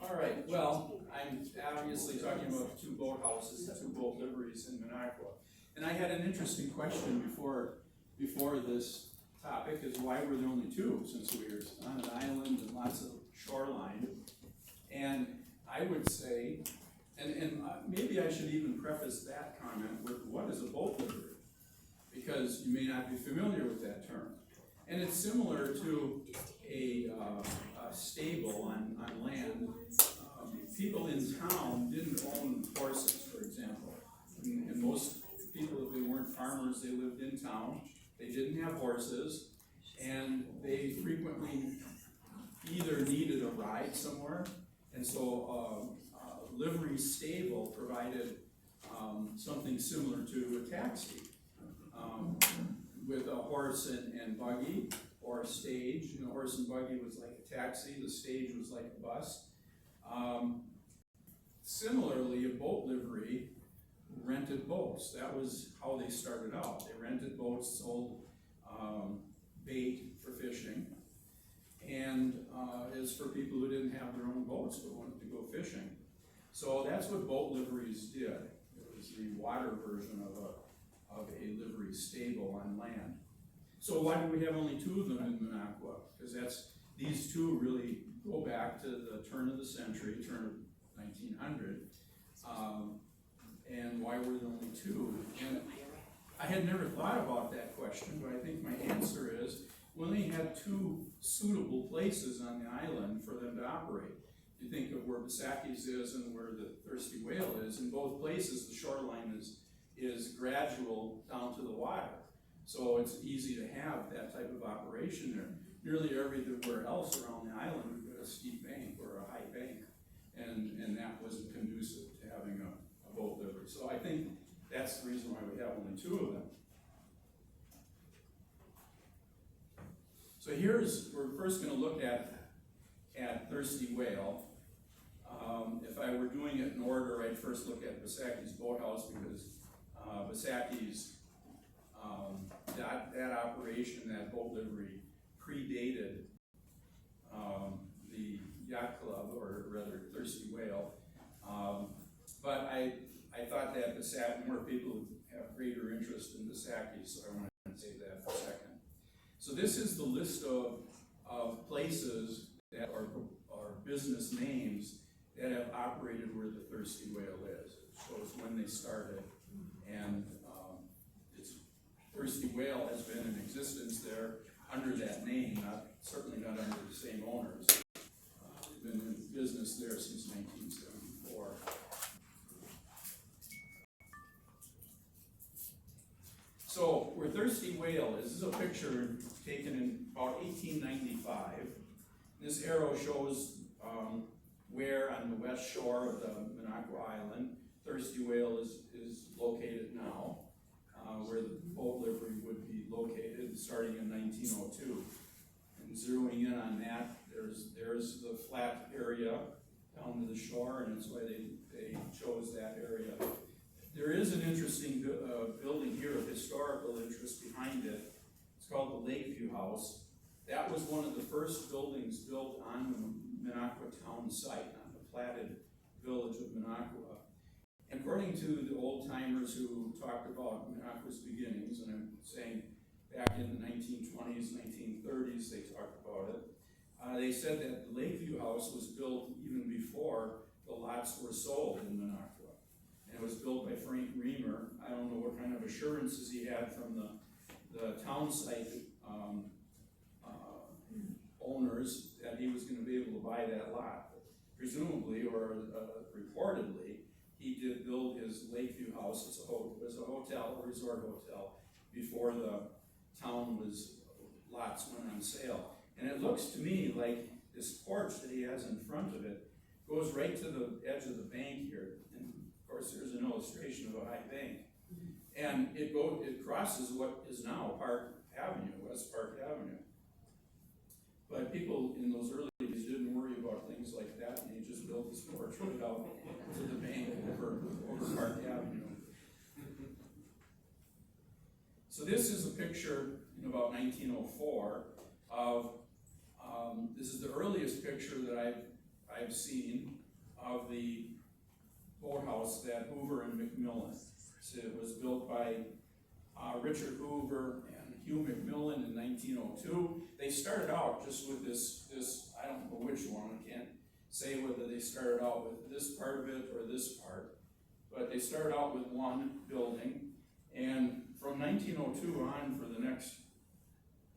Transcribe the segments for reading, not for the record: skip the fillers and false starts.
All right, well, I'm obviously talking about two boathouses, the two boat liveries in Minocqua. And I had an interesting question before this topic, is why were there only two, since we were on an island and lots of shoreline? And I would say, and maybe I should even preface that comment with, what is a boat livery? Because you may not be familiar with that term. And it's similar to a stable on land. People in town didn't own horses, for example. And most people, if they weren't farmers, they lived in town. They didn't have horses, and they frequently either needed a ride somewhere, and so a livery stable provided something similar to a taxi, with a horse and buggy, or a stage. You know, horse and buggy was like a taxi, the stage was like a bus. Similarly, a boat livery rented boats. That was how they started out. They rented boats, sold bait for fishing, and is for people who didn't have their own boats but wanted to go fishing. So that's what boat liveries did. It was the water version of a livery stable on land. So why do we have only two of them in Minocqua? Because these two really go back to the turn of the century, turn of 1900. And why were there only two? And I had never thought about that question, but I think my answer is we only had two suitable places on the island for them to operate. You think of where Bosacki's is and where the Thirsty Whale is. In both places, the shoreline is gradual down to the water. So it's easy to have that type of operation there. Nearly everywhere else around the island, we've got a steep bank or a high bank, and that wasn't conducive to having a boat livery. So I think that's the reason why we have only two of them. So we're first going to look at Thirsty Whale. If I were doing it in order, I'd first look at Bosacki's boathouse, because Bosacki's, that operation, that boat livery, predated the yacht club, or rather Thirsty Whale. But I thought that more people have greater interest in Bosacki, so I wanted to say that for a second. So this is the list of places that are business names that have operated where the Thirsty Whale is. It shows when they started, and Thirsty Whale has been in existence there under that name, certainly not under the same owners. They've been in business there since 1974. So where Thirsty Whale is, this is a picture taken in about 1895. This arrow shows where on the west shore of the Minocqua Island Thirsty Whale is located now, where the boat livery would be located starting in 1902. And zeroing in on that, there's the flat area down to the shore, and that's why they chose that area. There is an interesting building here of historical interest behind it. It's called the Lakeview House. That was one of the first buildings built on the Minocqua town site, on the platted village of Minocqua. And according to the old timers who talked about Minocqua's beginnings, and I'm saying back in the 1920s, 1930s, they talked about it, they said that the Lakeview House was built even before the lots were sold in Minocqua. And it was built by Frank Reamer. I don't know what kind of assurances he had from the town site owners that he was going to be able to buy that lot. Presumably, or reportedly, he did build his Lakeview House. It was a hotel, a resort hotel, before the town lots went on sale. And it looks to me like this porch that he has in front of it goes right to the edge of the bank here. And of course, there's an illustration of a high bank. And it crosses what is now Park Avenue, West Park Avenue. But people in those early days didn't worry about things like that, and they just built this porch right out to the bank over Park Avenue. So this is a picture in about 1904 of, this is the earliest picture that I've seen of the boathouse that Hoover and McMillan. So it was built by Richard Hoover and Hugh McMillan in 1902. They started out just with this, I don't know which one, I can't say whether they started out with this part of it or this part, but they started out with one building, and from 1902 on for the next,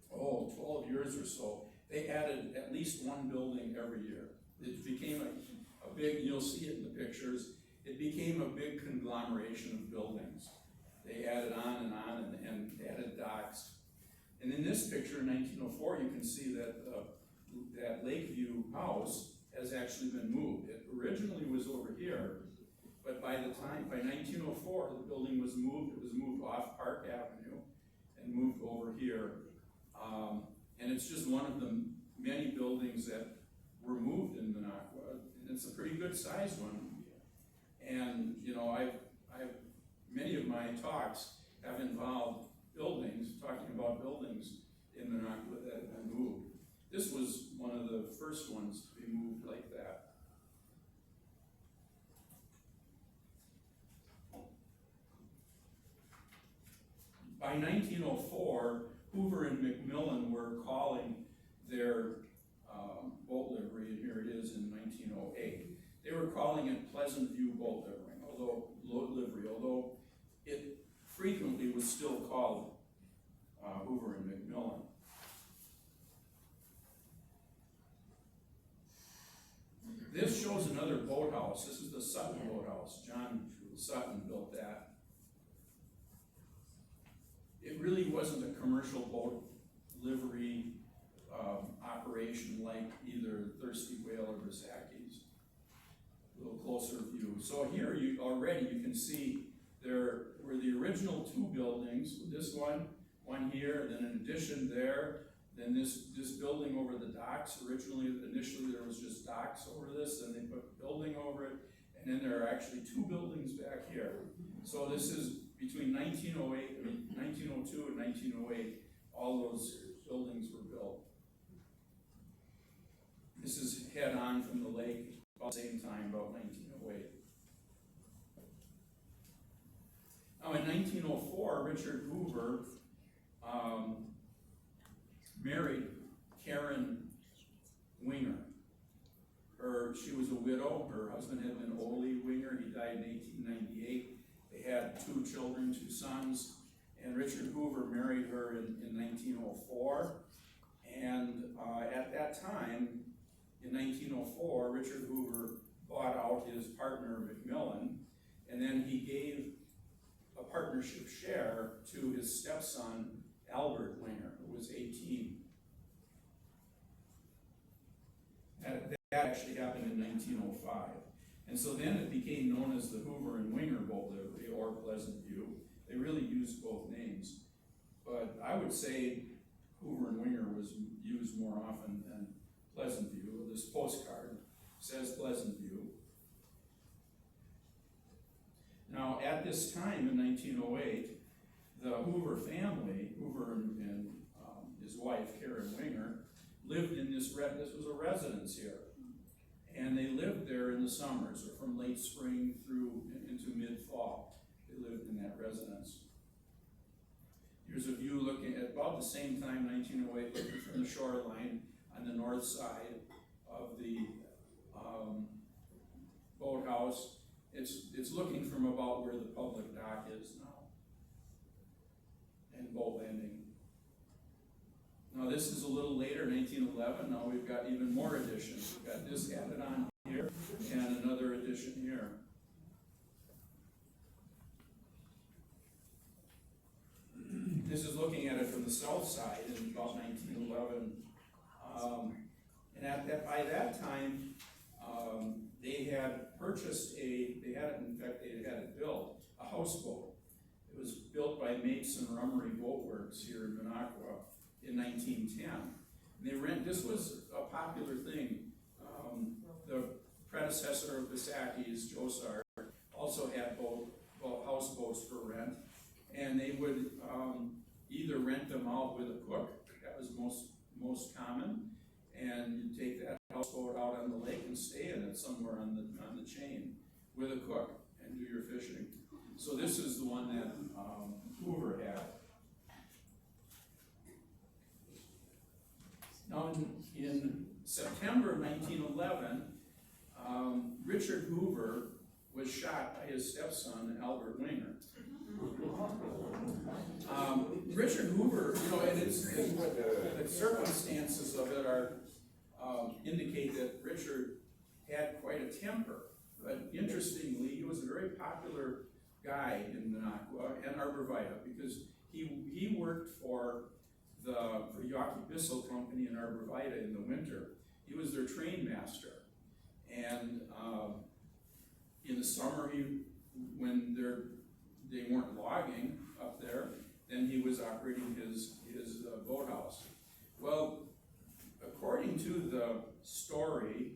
12 years or so, they added at least one building every year. It became a big, you'll see it in the pictures, it became a big conglomeration of buildings. They added on and added docks. And in this picture in 1904, you can see that that Lakeview house has actually been moved. It originally was over here, but by 1904, the building was moved. It was moved off Park Avenue and moved over here. And it's just one of the many buildings that were moved in Minocqua, and it's a pretty good sized one. And you know, many of my talks have involved buildings, talking about buildings in Minocqua that have been moved. This was one of the first ones to be moved like that. By 1904, Hoover and McMillan were calling their boat livery, and here it is in 1908. They were calling it Pleasant View Boat Livery, although it frequently was still called Hoover and McMillan. This shows another boathouse. This is the Sutton boathouse. John Sutton built that. It really wasn't a commercial boat livery operation like either Thirsty Whale or Bosacki's. A little closer view. So here you can see there were the original two buildings. This one here, then an addition there, then this building over the docks. Initially there was just docks over this, then they put a building over it, and then there are actually two buildings back here. So this is between 1902 and 1908, all those buildings were built. This is head on from the lake about the same time, about 1908. Now in 1904, Richard Hoover married Karen Winger. She was a widow. Her husband had been Ole Winger. He died in 1898. They had two children, two sons, and Richard Hoover married her in 1904. And at that time, in 1904, Richard Hoover bought out his partner, McMillan, and then he gave a partnership share to his stepson, Albert Winger, who was 18. That actually happened in 1905. And so then it became known as the Hoover and Winger Boat Livery, or Pleasant View. They really used both names. But I would say Hoover and Winger was used more often than Pleasant View. This postcard says Pleasant View. Now, at this time in 1908, the Hoover family, Hoover and his wife, Karen Winger, lived in this was a residence here. And they lived there in the summers, or from late spring through into mid-fall. They lived in that residence. Here's a view looking at about the same time, 1908, looking from the shoreline on the north side of the boathouse. It's looking from about where the public dock is now, and boat landing. Now this is a little later, 1911. Now we've got even more additions. We've got this added on here, and another addition here. This is looking at it from the south side in about 1911. And by that time, they had purchased they had it built, a houseboat. It was built by Mates and Rummery Boat Works here in Minocqua in 1910. This was a popular thing. The predecessor of Bosacki's, Josar, also had houseboats for rent, and they would either rent them out with a cook, that was most common, and you take that houseboat out on the lake and stay in it somewhere on the chain with a cook and do your fishing. So this is the one that Hoover had. Now in September 1911, Richard Hoover was shot by his stepson, Albert Winger. Richard Hoover, and the circumstances of it are indicate that Richard had quite a temper. But interestingly, he was a very popular guy in Minocqua and Arborvita because he worked for the Yawkey Bissell Company in Arborvita in the winter. He was their train master. And in the summer, when they weren't logging up there, then he was operating his boathouse. Well, according to the story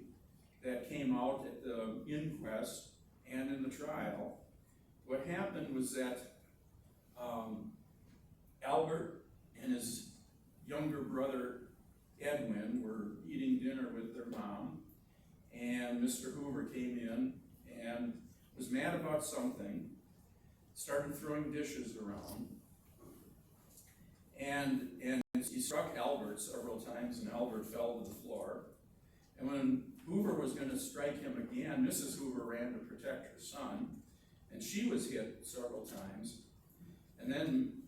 that came out at the inquest and in the trial, what happened was that Albert and his younger brother Edwin were eating dinner with their mom, and Mr. Hoover came in and was mad about something, started throwing dishes around, and he struck Albert several times, and Albert fell to the floor. And when Hoover was going to strike him again, Mrs. Hoover ran to protect her son, and she was hit several times. And then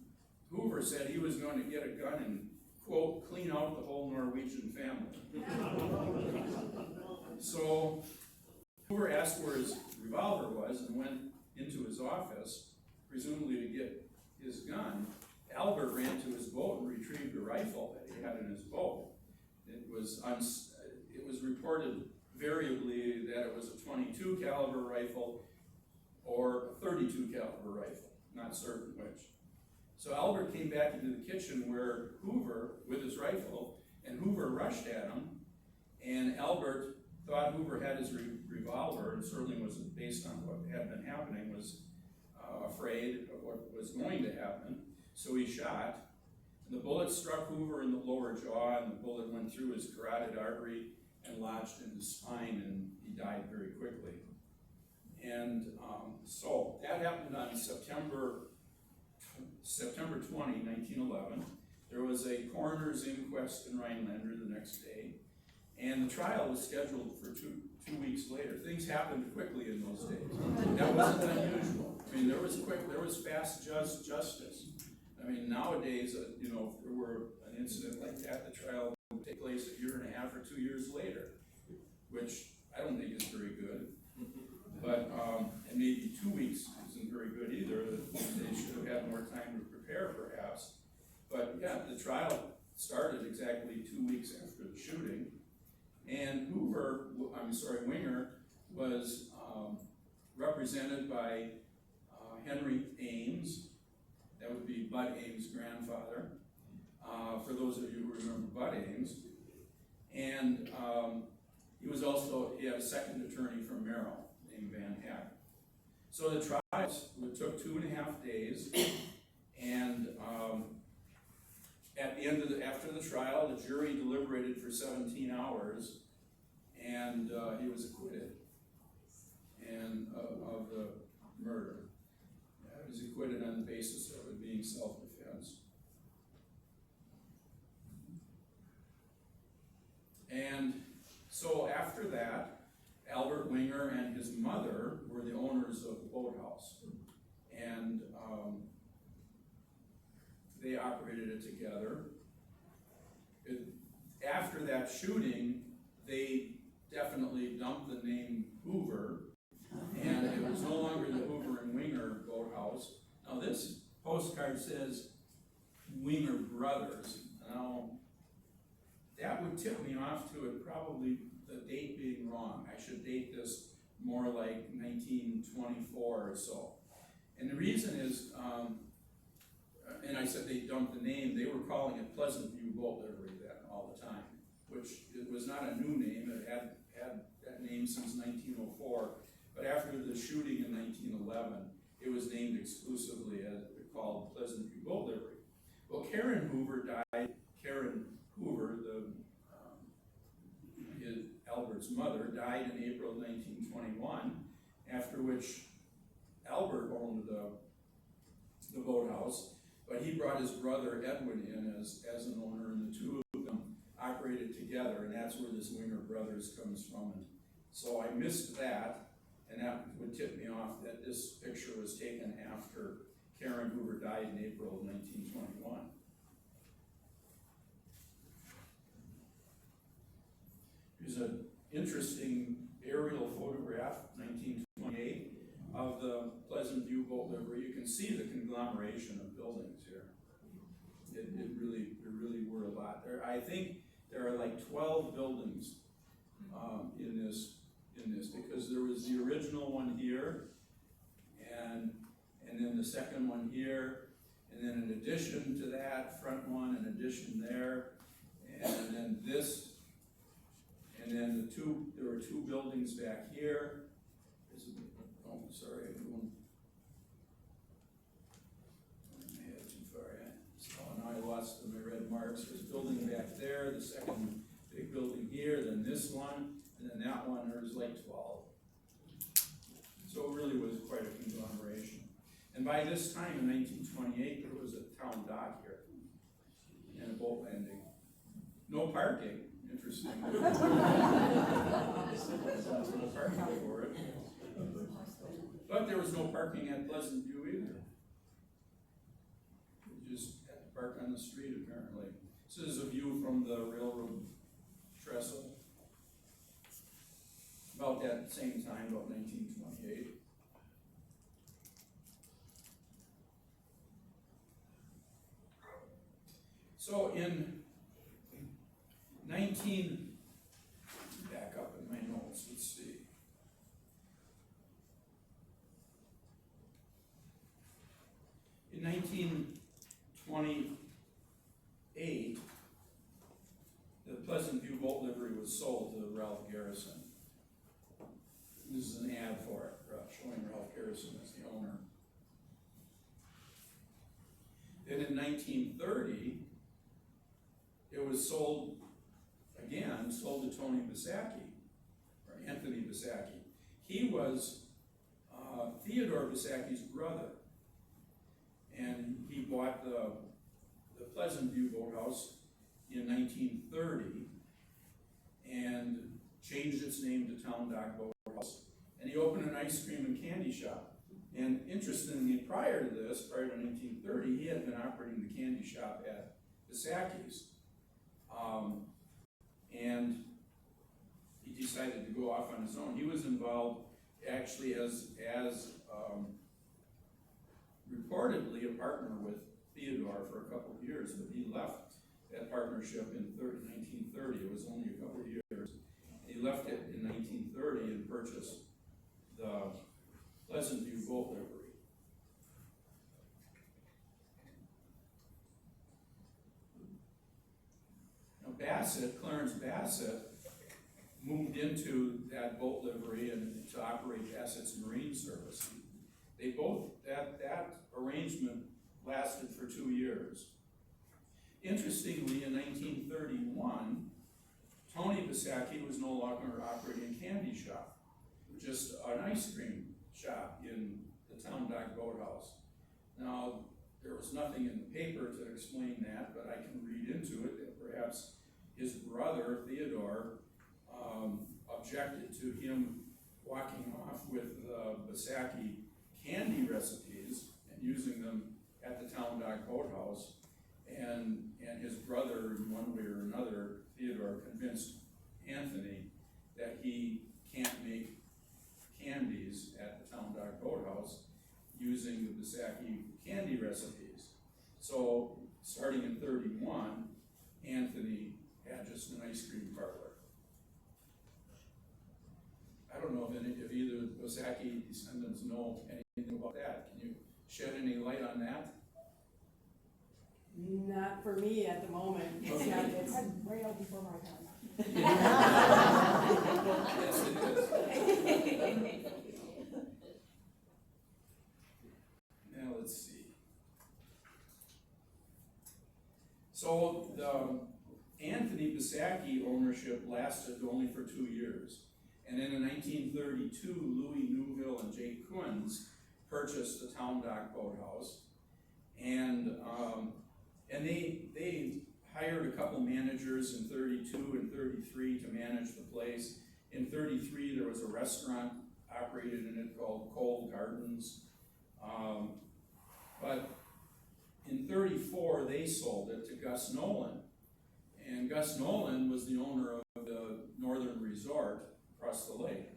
Hoover said he was going to get a gun and, quote, clean out the whole Norwegian family. So Hoover asked where his revolver was and went into his office, presumably to get his gun. Albert ran to his boat and retrieved a rifle that he had in his boat. It was reported variably that it was a 22 caliber rifle or a 32 caliber rifle, not certain which. So Albert came back into the kitchen where Hoover, with his rifle, and Hoover rushed at him, and Albert thought Hoover had his revolver, and certainly was, based on what had been happening, was afraid of what was going to happen. So he shot, and the bullet struck Hoover in the lower jaw, and the bullet went through his carotid artery and lodged in his spine, and he died very quickly. And so that happened on September 20, 1911. There was a coroner's inquest in Rhinelander the next day, and the trial was scheduled for two weeks later. Things happened quickly in those days. That wasn't unusual. I mean, there was fast justice. I mean, nowadays, if there were an incident like that, the trial would take place a year and a half or 2 years later, which I don't think is very good. But, and maybe 2 weeks isn't very good either. They should have had more time to prepare, perhaps. But yeah, the trial started exactly 2 weeks after the shooting. And Winger was represented by Henry Ames. That would be Bud Ames' grandfather, for those of you who remember Bud Ames. And he had a second attorney from Merrill named Van Heck. So the trial took 2.5 days, and at the end after the trial, the jury deliberated for 17 hours, and he was acquitted of the murder. He was acquitted on the basis of it being self-defense. And so after that, Albert Winger and his mother were the owners of the boathouse, and they operated it together. After that shooting, they definitely dumped the name Hoover, and it was no longer the Hoover and Winger boathouse. Now this postcard says Winger Brothers. Now that would tip me off to it, probably the date being wrong. I should date this more like 1924 or so. And the reason is, and I said they dumped the name, they were calling it Pleasant View Boat Livery then all the time, which it was not a new name. It had that name since 1904, but after the shooting in 1911, it was named exclusively as called Pleasant View Boat Livery. Well, Karen Hoover, Albert's mother, died in April 1921, after which Albert owned the boathouse, but he brought his brother Edwin in as an owner, and the two of them operated together, and that's where this Winger Brothers comes from. And so I missed that, and that would tip me off that this picture was taken after Karen Hoover died in April of 1921. Here's an interesting aerial photograph, 1928, of the Pleasant View boat livery. You can see the conglomeration of buildings here. There really were a lot there. I think there are like 12 buildings in this, because there was the original one here, and then the second one here, and then in addition to that, front one, an addition there, and then this, and then there were two buildings back here. Oh, sorry, I'm going too far in. So now I lost my red marks. There's a building back there, the second big building here, then this one, and then that one. There's like 12. So it really was quite a conglomeration. And by this time, in 1928, there was a town dock here and a boat landing. No parking, interesting. No parking for it. But there was no parking at Pleasant View either. You just had to park on the street, apparently. This is a view from the railroad trestle. About that same time, about 1928. So in back up in my notes, let's see. In 1928, the Pleasant View boat livery was sold to Ralph Garrison. This is an ad for it, showing Ralph Garrison as the owner. Then in 1930, it was sold to Tony Bosacki, or Anthony Bosacki. He was Theodore Bosacki's brother, and he bought the Pleasant View boathouse in 1930 and changed its name to Town Dock Boathouse, and he opened an ice cream and candy shop. And interestingly, prior to 1930, he had been operating the candy shop at Bosacki's. And he decided to go off on his own. He was involved actually as reportedly a partner with Theodore for a couple of years, but he left that partnership in 1930. It was only a couple of years. He left it in 1930 and purchased the Pleasant View boat livery. Now Clarence Bassett, moved into that boat livery and to operate Bassett's Marine Service. That arrangement lasted for 2 years. Interestingly, in 1931, Tony Bosacki was no longer operating a candy shop, just an ice cream shop in the Town Dock Boathouse. Now, there was nothing in the paper to explain that, but I can read into it that perhaps his brother, Theodore, objected to him walking off with Bosacki candy recipes and using them at the Town Dock Boathouse, and his brother, in one way or another, Theodore, convinced Anthony that he can't make candies at the Town Dock Boathouse using the Bosacki candy recipes. So, starting in 31, Anthony had just an ice cream parlor. I don't know if either of the Bosacki descendants know anything about that. Can you shed any light on that? Not for me at the moment. Okay. It's way out before my time. Yes, it is. Now let's see. So the Anthony Bosacki ownership lasted only for 2 years. And then in 1932, Louis Newville and Jake Kunz purchased the Town Dock Boathouse. And they hired a couple managers in 32 and 33 to manage the place. In 33, there was a restaurant operated in it called Cole Gardens. But in 34, they sold it to Gus Nolan. And Gus Nolan was the owner of the Northern Resort across the lake.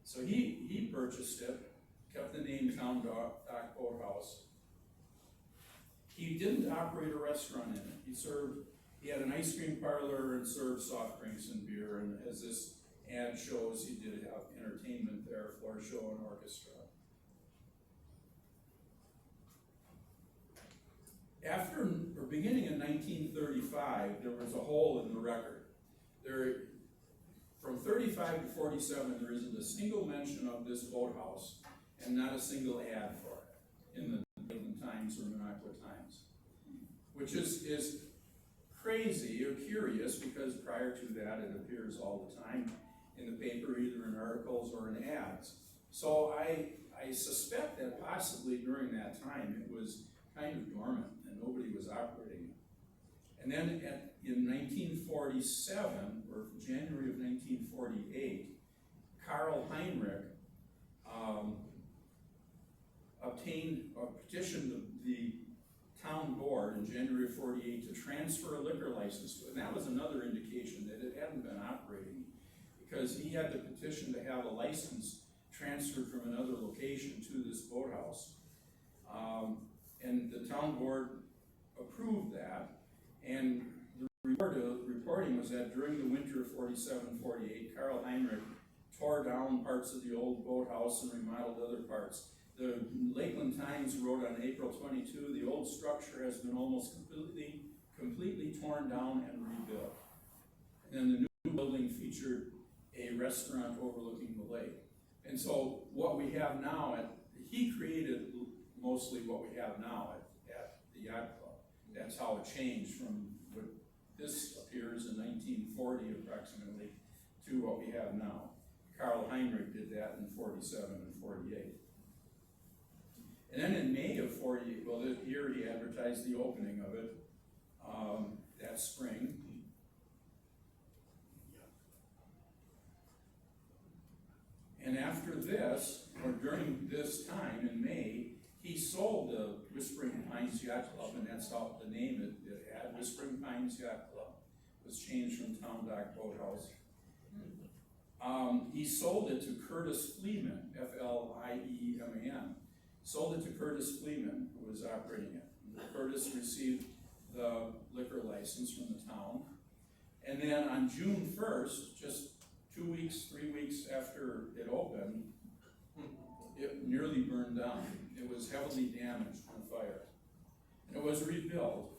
So he purchased it, kept the name Town Dock Boathouse. He didn't operate a restaurant in it. He had an ice cream parlor and served soft drinks and beer, and as this ad shows, he did have entertainment there, floor show and orchestra. Beginning in 1935, there was a hole in the record. From 35 to 47, there isn't a single mention of this boathouse and not a single ad for it in the Lakeland Times or Minocqua Times, which is crazy or curious because prior to that it appears all the time in the paper, either in articles or in ads. So I suspect that possibly during that time it was kind of dormant and nobody was operating it. And then in 1947, or January of 1948, Karl Heinrich petitioned the town board in January of 48 to transfer a liquor license to it. And that was another indication that it hadn't been operating, because he had the petition to have a license transferred from another location to this boathouse. And the town board approved that, and the reporting was that during the winter of 47-48, Karl Heinrich tore down parts of the old boathouse and remodeled other parts. The Lakeland Times wrote on April 22, the old structure has been almost completely torn down and rebuilt. And the new building featured a restaurant overlooking the lake. And so what we have now, he created mostly what we have now at the yacht club. That's how it changed from what this appears in 1940 approximately to what we have now. Karl Heinrich did that in 47 and 48. And then in May of 48, well, this year he advertised the opening of it that spring. And after this, or during this time in May, he sold the Whispering Pines Yacht Club, and that's how the name it had. Whispering Pines Yacht Club was changed from Town Dock Boathouse. He sold it to Curtis Fleeman, F-L-I-E-M-A-N. Sold it to Curtis Fleeman, who was operating it. And Curtis received the liquor license from the town. And then on June 1st, just 2 weeks, 3 weeks after it opened, it nearly burned down. It was heavily damaged from fire. And it was rebuilt,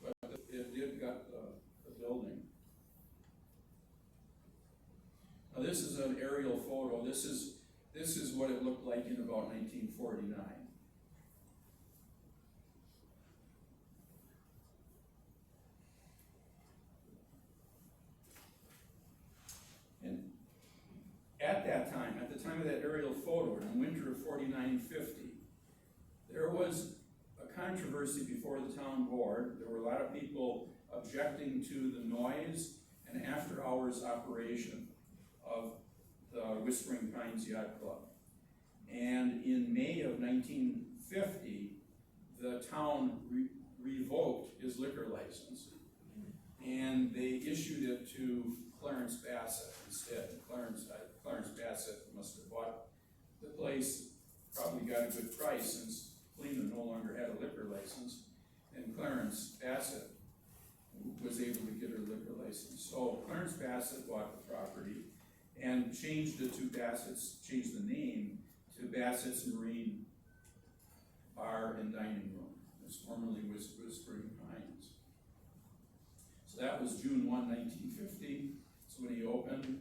but it did gut the building. Now this is an aerial photo. This is what it looked like in about 1949. And at that time, at the time of that aerial photo, in the winter of 49-50, there was a controversy before the town board. There were a lot of people objecting to the noise and after-hours operation of the Whispering Pines Yacht Club. And in May of 1950, the town revoked his liquor license, and they issued it to Clarence Bassett instead. Clarence Bassett must have bought the place, probably got a good price since Fleeman no longer had a liquor license, and Clarence Bassett was able to get her liquor license. So Clarence Bassett bought the property and changed it to changed the name to Bassett's Marine Bar and Dining Room. It was formerly Whispering Pines. So that was June 1, 1950. That's when he opened.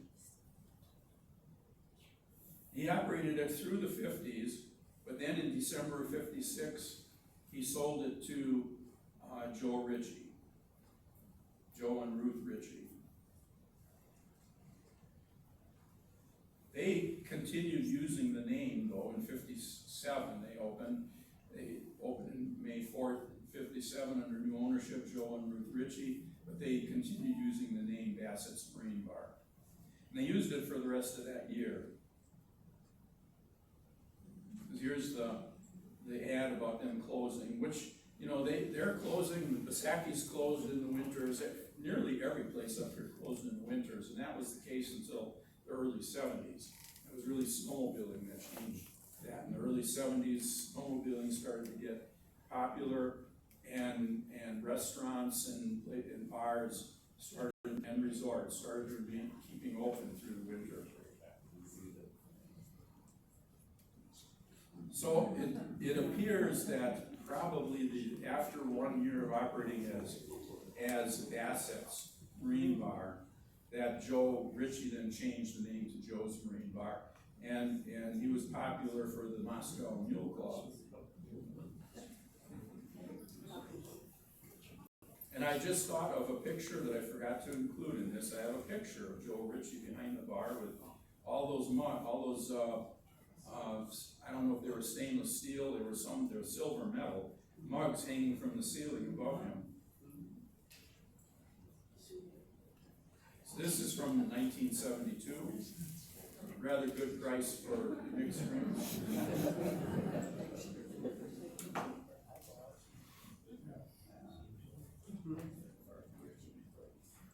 He operated it through the 50s, but then in December of 56, he sold it to Joe Ritchie. Joe and Ruth Ritchie. They continued using the name though in 57. They opened in May 4th, 57 under new ownership, Joe and Ruth Ritchie, but they continued using the name Bassett's Marine Bar. And they used it for the rest of that year. Here's the ad about them closing, which, you know, they're closing, the Bosackis closed in the winters, nearly every place up here closed in the winters, and that was the case until the early 70s. It was really snowmobiling that changed that. In the early 70s, snowmobiling started to get popular, and restaurants and bars started, and resorts started to be keeping open through the winter. So it appears that probably after 1 year of operating as Bassett's Marine Bar, that Joe Ritchie then changed the name to Joe's Marine Bar, and he was popular for the Moscow Mule Club. And I just thought of a picture that I forgot to include in this. I have a picture of Joe Ritchie behind the bar with all those I don't know if they were stainless steel, they were silver metal mugs hanging from the ceiling above him. So this is from 1972. Rather good price for mixed drinks.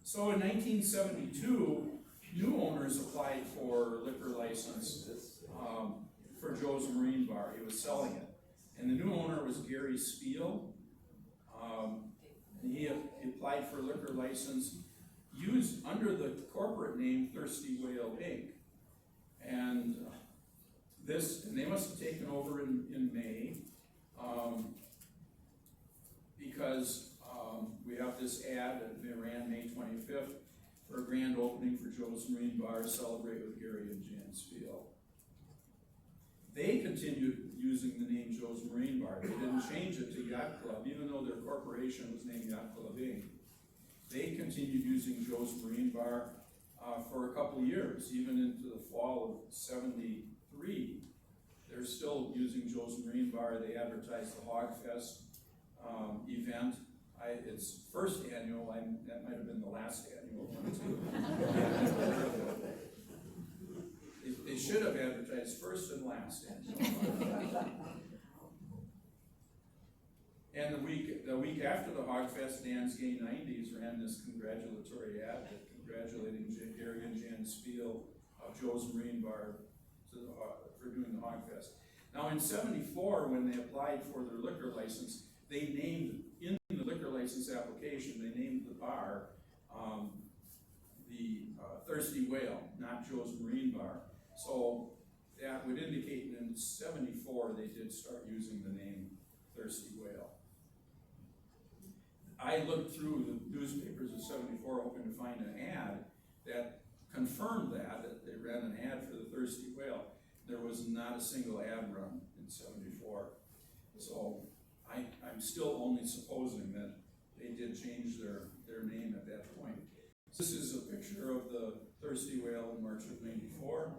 So in 1972, new owners applied for liquor license for Joe's Marine Bar. He was selling it. And the new owner was Gary Spiel. And he applied for a liquor license used under the corporate name Thirsty Whale Inc. And they must have taken over in May because we have this ad that they ran May 25th for a grand opening for Joe's Marine Bar, Celebrate with Gary and Jan Spiel. They continued using the name Joe's Marine Bar. They didn't change it to Yacht Club, even though their corporation was named Yacht Club Inc. They continued using Joe's Marine Bar for a couple years, even into the fall of '73. They're still using Joe's Marine Bar. They advertised the Hog Fest event. It's first annual. That might have been the last annual one too. They should have advertised first and last annual. And the week after the Hog Fest, Dan's Gay 90s ran this congratulatory ad congratulating Gary and Jan Spiel of Joe's Marine Bar for doing the Hog Fest. Now in '74, when they applied for their liquor license, they named, in the liquor license application, they named the bar the Thirsty Whale, not Joe's Marine Bar. So that would indicate in '74 they did start using the name Thirsty Whale. I looked through the newspapers of '74 hoping to find an ad that confirmed that they ran an ad for the Thirsty Whale. There was not a single ad run in '74. So I'm still only supposing that they did change their name at that point. This is a picture of the Thirsty Whale in March of '94.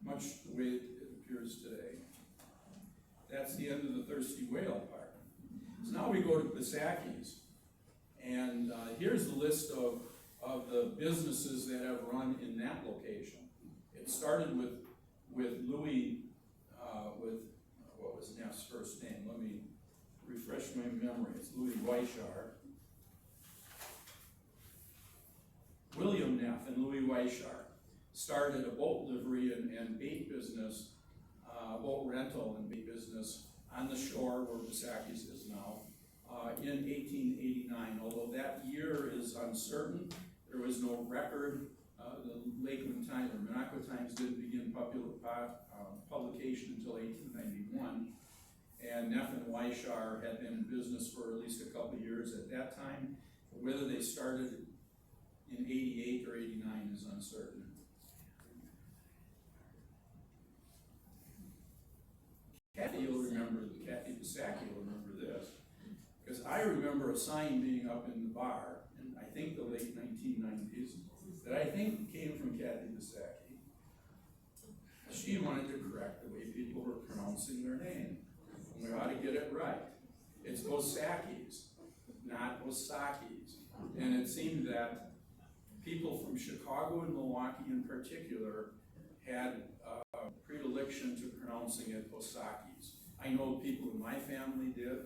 Much the way it appears today. That's the end of the Thirsty Whale part. So now we go to Bosacki's. And here's the list of the businesses that have run in that location. It started with Louis, what was Neff's first name? Let me refresh my memory. It's Louis Weishar. William Neff and Louis Weishar started a boat livery and bait business, boat rental and bait business on the shore where Bosacki's is now in 1889. Although that year is uncertain, there was no record. The Lakeland Times, or Minocqua Times, didn't begin publication until 1891. And Neff and Weishar had been in business for at least a couple of years at that time. Whether they started in 88 or 89 is uncertain. Kathy Bosacki will remember this, because Because I remember a sign being up in the bar, in I think the late 1990s, that I think came from Kathy Bosacki. She wanted to correct the way people were pronouncing their name. And we ought to get it right. It's Bosacki's, not Bosacki's. And it seemed that people from Chicago and Milwaukee in particular had a predilection to pronouncing it Bosacki's. I know people in my family did.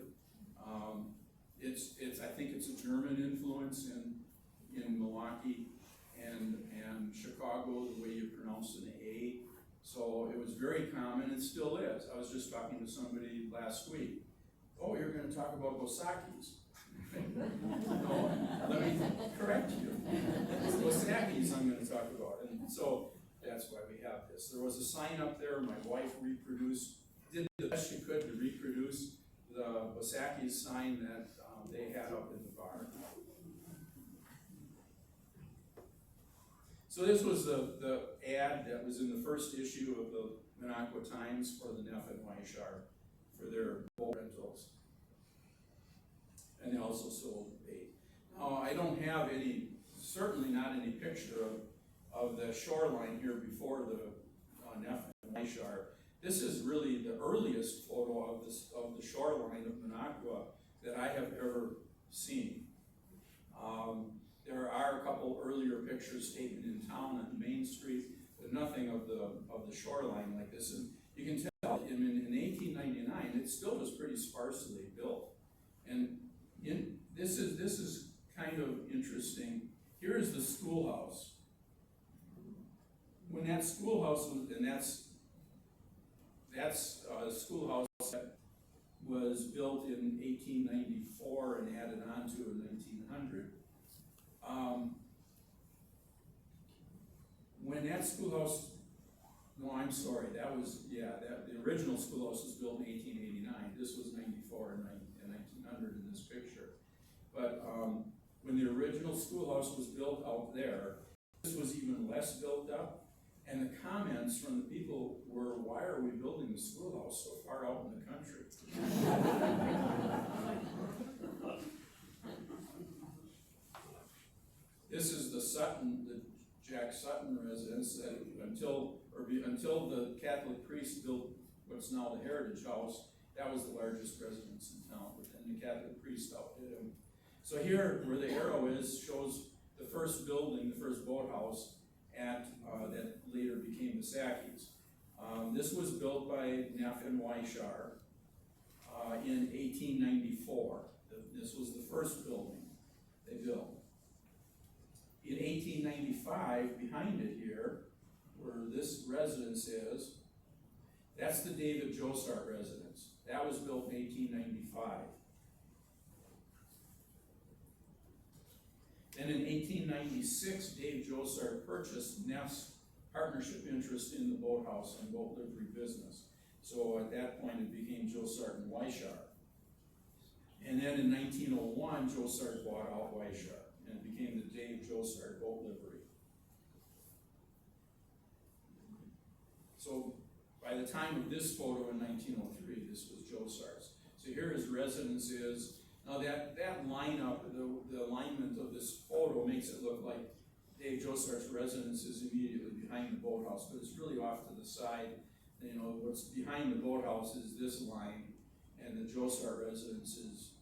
I think it's a German influence in Milwaukee and Chicago, the way you pronounce an A. So it was very common, and still is. I was just talking to somebody last week. Oh, you're going to talk about Bosacki's. No, let me correct you. It's Bosacki's I'm going to talk about. And so that's why we have this. There was a sign up there. My wife did the best she could to reproduce the Bosacki's sign that they had up in the bar. So this was the ad that was in the first issue of the Minocqua Times for the Neff and Weishar for their boat rentals. And they also sold bait. Now, I don't have any, certainly not any picture of the shoreline here before the Neff and Weishar. This is really the earliest photo of the shoreline of Minocqua that I have ever seen. There are a couple earlier pictures taken in town on Main Street, but nothing of the shoreline like this. And you can tell in 1899 it still was pretty sparsely built. And this is kind of interesting. Here is the schoolhouse. When that schoolhouse was, and that's a schoolhouse that was built in 1894 and added on to in 1900. When that schoolhouse, no, I'm sorry, the original schoolhouse was built in 1889. This was 94 and 1900 in this picture. But when the original schoolhouse was built out there, this was even less built up. And the comments from the people were, why are we building the schoolhouse so far out in the country? This is the Jack Sutton residence that until the Catholic priest built what's now the Heritage House, that was the largest residence in town, and the Catholic priest outdid him. So here, where the arrow is, shows the first building, the first boathouse that later became Bosacki's. This was built by Neff and Weishar in 1894. This was the first building they built. In 1895, behind it here, where this residence is, that's the David Josart residence. That was built in 1895. Then in 1896, Dave Josart purchased Neff's partnership interest in the boathouse and boat livery business. So at that point, it became Josart and Weishar. And then in 1901, Josart bought out Weishar, and it became the Dave Josart Boat Livery. So by the time of this photo in 1903, this was Josart's. So here his residence is. Now that lineup, the alignment of this photo makes it look like Dave Josart's residence is immediately behind the boathouse, but it's really off to the side. You know, what's behind the boathouse is this line, and the Josart residence is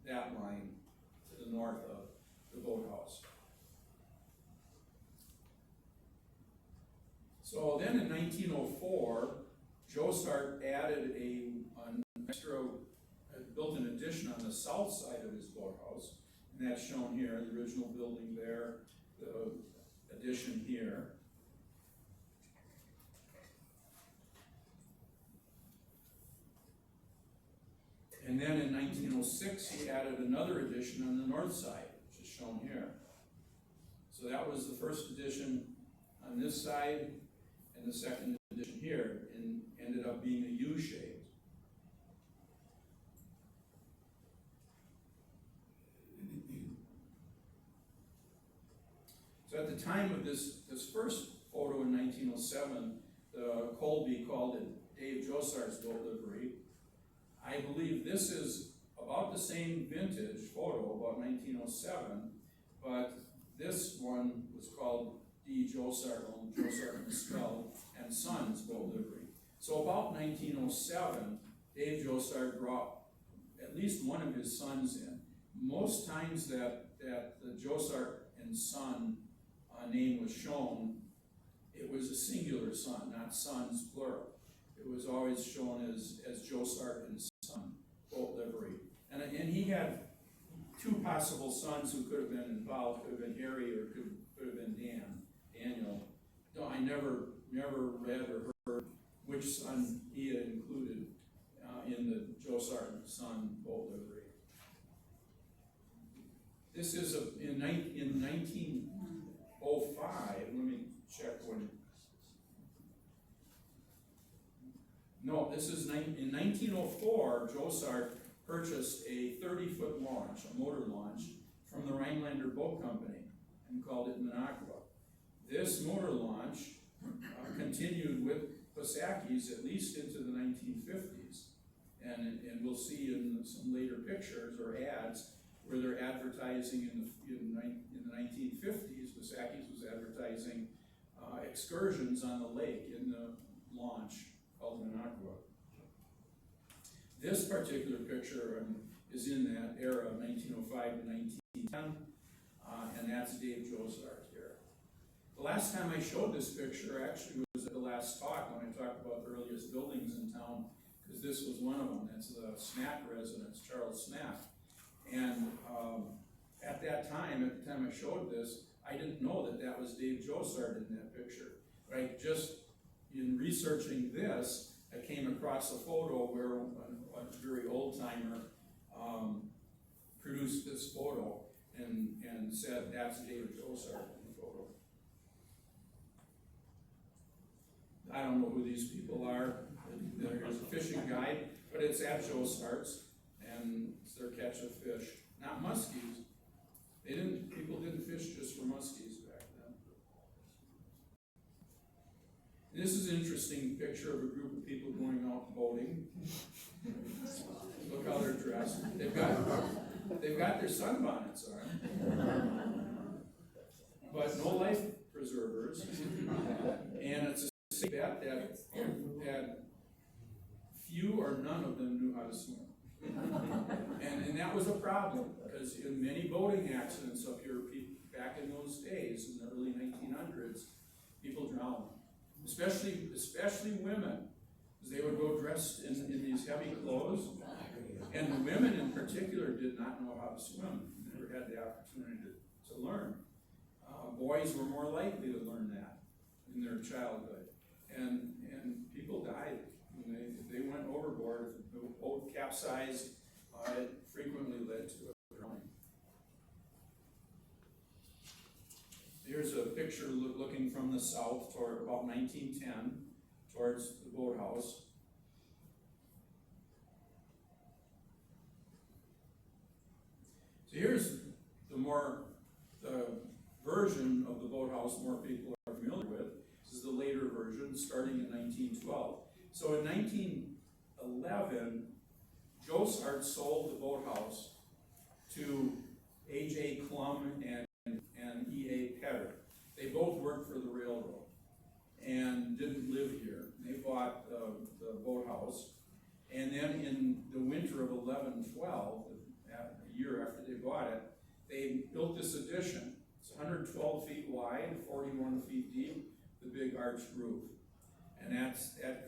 that line to the north of the boathouse. So then in 1904, Josart added an extra, built an addition on the south side of his boathouse, and that's shown here, the original building there, the addition here. And then in 1906, he added another addition on the north side, which is shown here. So that was the first addition on this side, and the second addition here, and ended up being a U-shape. So at the time of this first photo in 1907, Colby called it Dave Josart's Boat Livery. I believe this is about about the same vintage photo, about 1907, but this one was called D. Josart and Scrobell and Sons boat livery. So about 1907, Dave Josart brought at least one of his sons in. Most times that the Josart and Son name was shown, it was a singular son, not sons plural. It was always shown as Josart and Son boat livery. And he had two possible sons who could have been involved, could have been Harry or could have been Daniel. No, I never read or heard which son he had included in the Josart and Son boat livery. This is in 1905, let me check when. No, this is in 1904, Josart purchased a 30-foot launch, a motor launch, from the Rhinelander Boat Company and called it Minocqua. This motor launch continued with Bosacki's at least into the 1950s. And we'll see in some later pictures or ads where they're advertising in the 1950s. Bosacki's was advertising excursions on the lake in the launch called Minocqua. This particular picture is in that era, 1905 to 1910, and that's Dave Josart here. The last time I showed this picture actually was at the last talk when I talked about the earliest buildings in town, because this was one of them. That's the Smack residence, Charles Smack. And at the time I showed this, I didn't know that was Dave Josart in that picture. But I just, in researching this, I came across a photo where a very old timer produced this photo and said that's Dave Josart in the photo. I don't know who these people are. There's a fishing guide, but it's at Josart's, and it's their catch of fish, not muskies. People didn't fish just for muskies back then. This is an interesting picture of a group of people going out boating. Look how they're dressed. They've got their sunbonnets on, but no life preservers. And it's a safe bet that few or none of them knew how to swim. And that was a problem, because in many boating accidents up here, back in those days, in the early 1900s, people drowned. Especially women, because they would go dressed in these heavy clothes. And the women in particular did not know how to swim, never had the opportunity to learn. Boys were more likely to learn that in their childhood. And people died when they went overboard. If the boat capsized, it frequently led to a drowning. Here's a picture looking from the south toward about 1910 towards the boathouse. So here's the version of the boathouse more people are familiar with. This is the later version, starting in 1912. So in 1911, Josart sold the boathouse to A.J. Klum and E.A. Petter. They both worked for the railroad and didn't live here. They bought the boathouse, and then in the winter of 11-12, a year after they bought it, they built this addition. It's 112 feet wide, 41 feet deep, the big arched roof. And that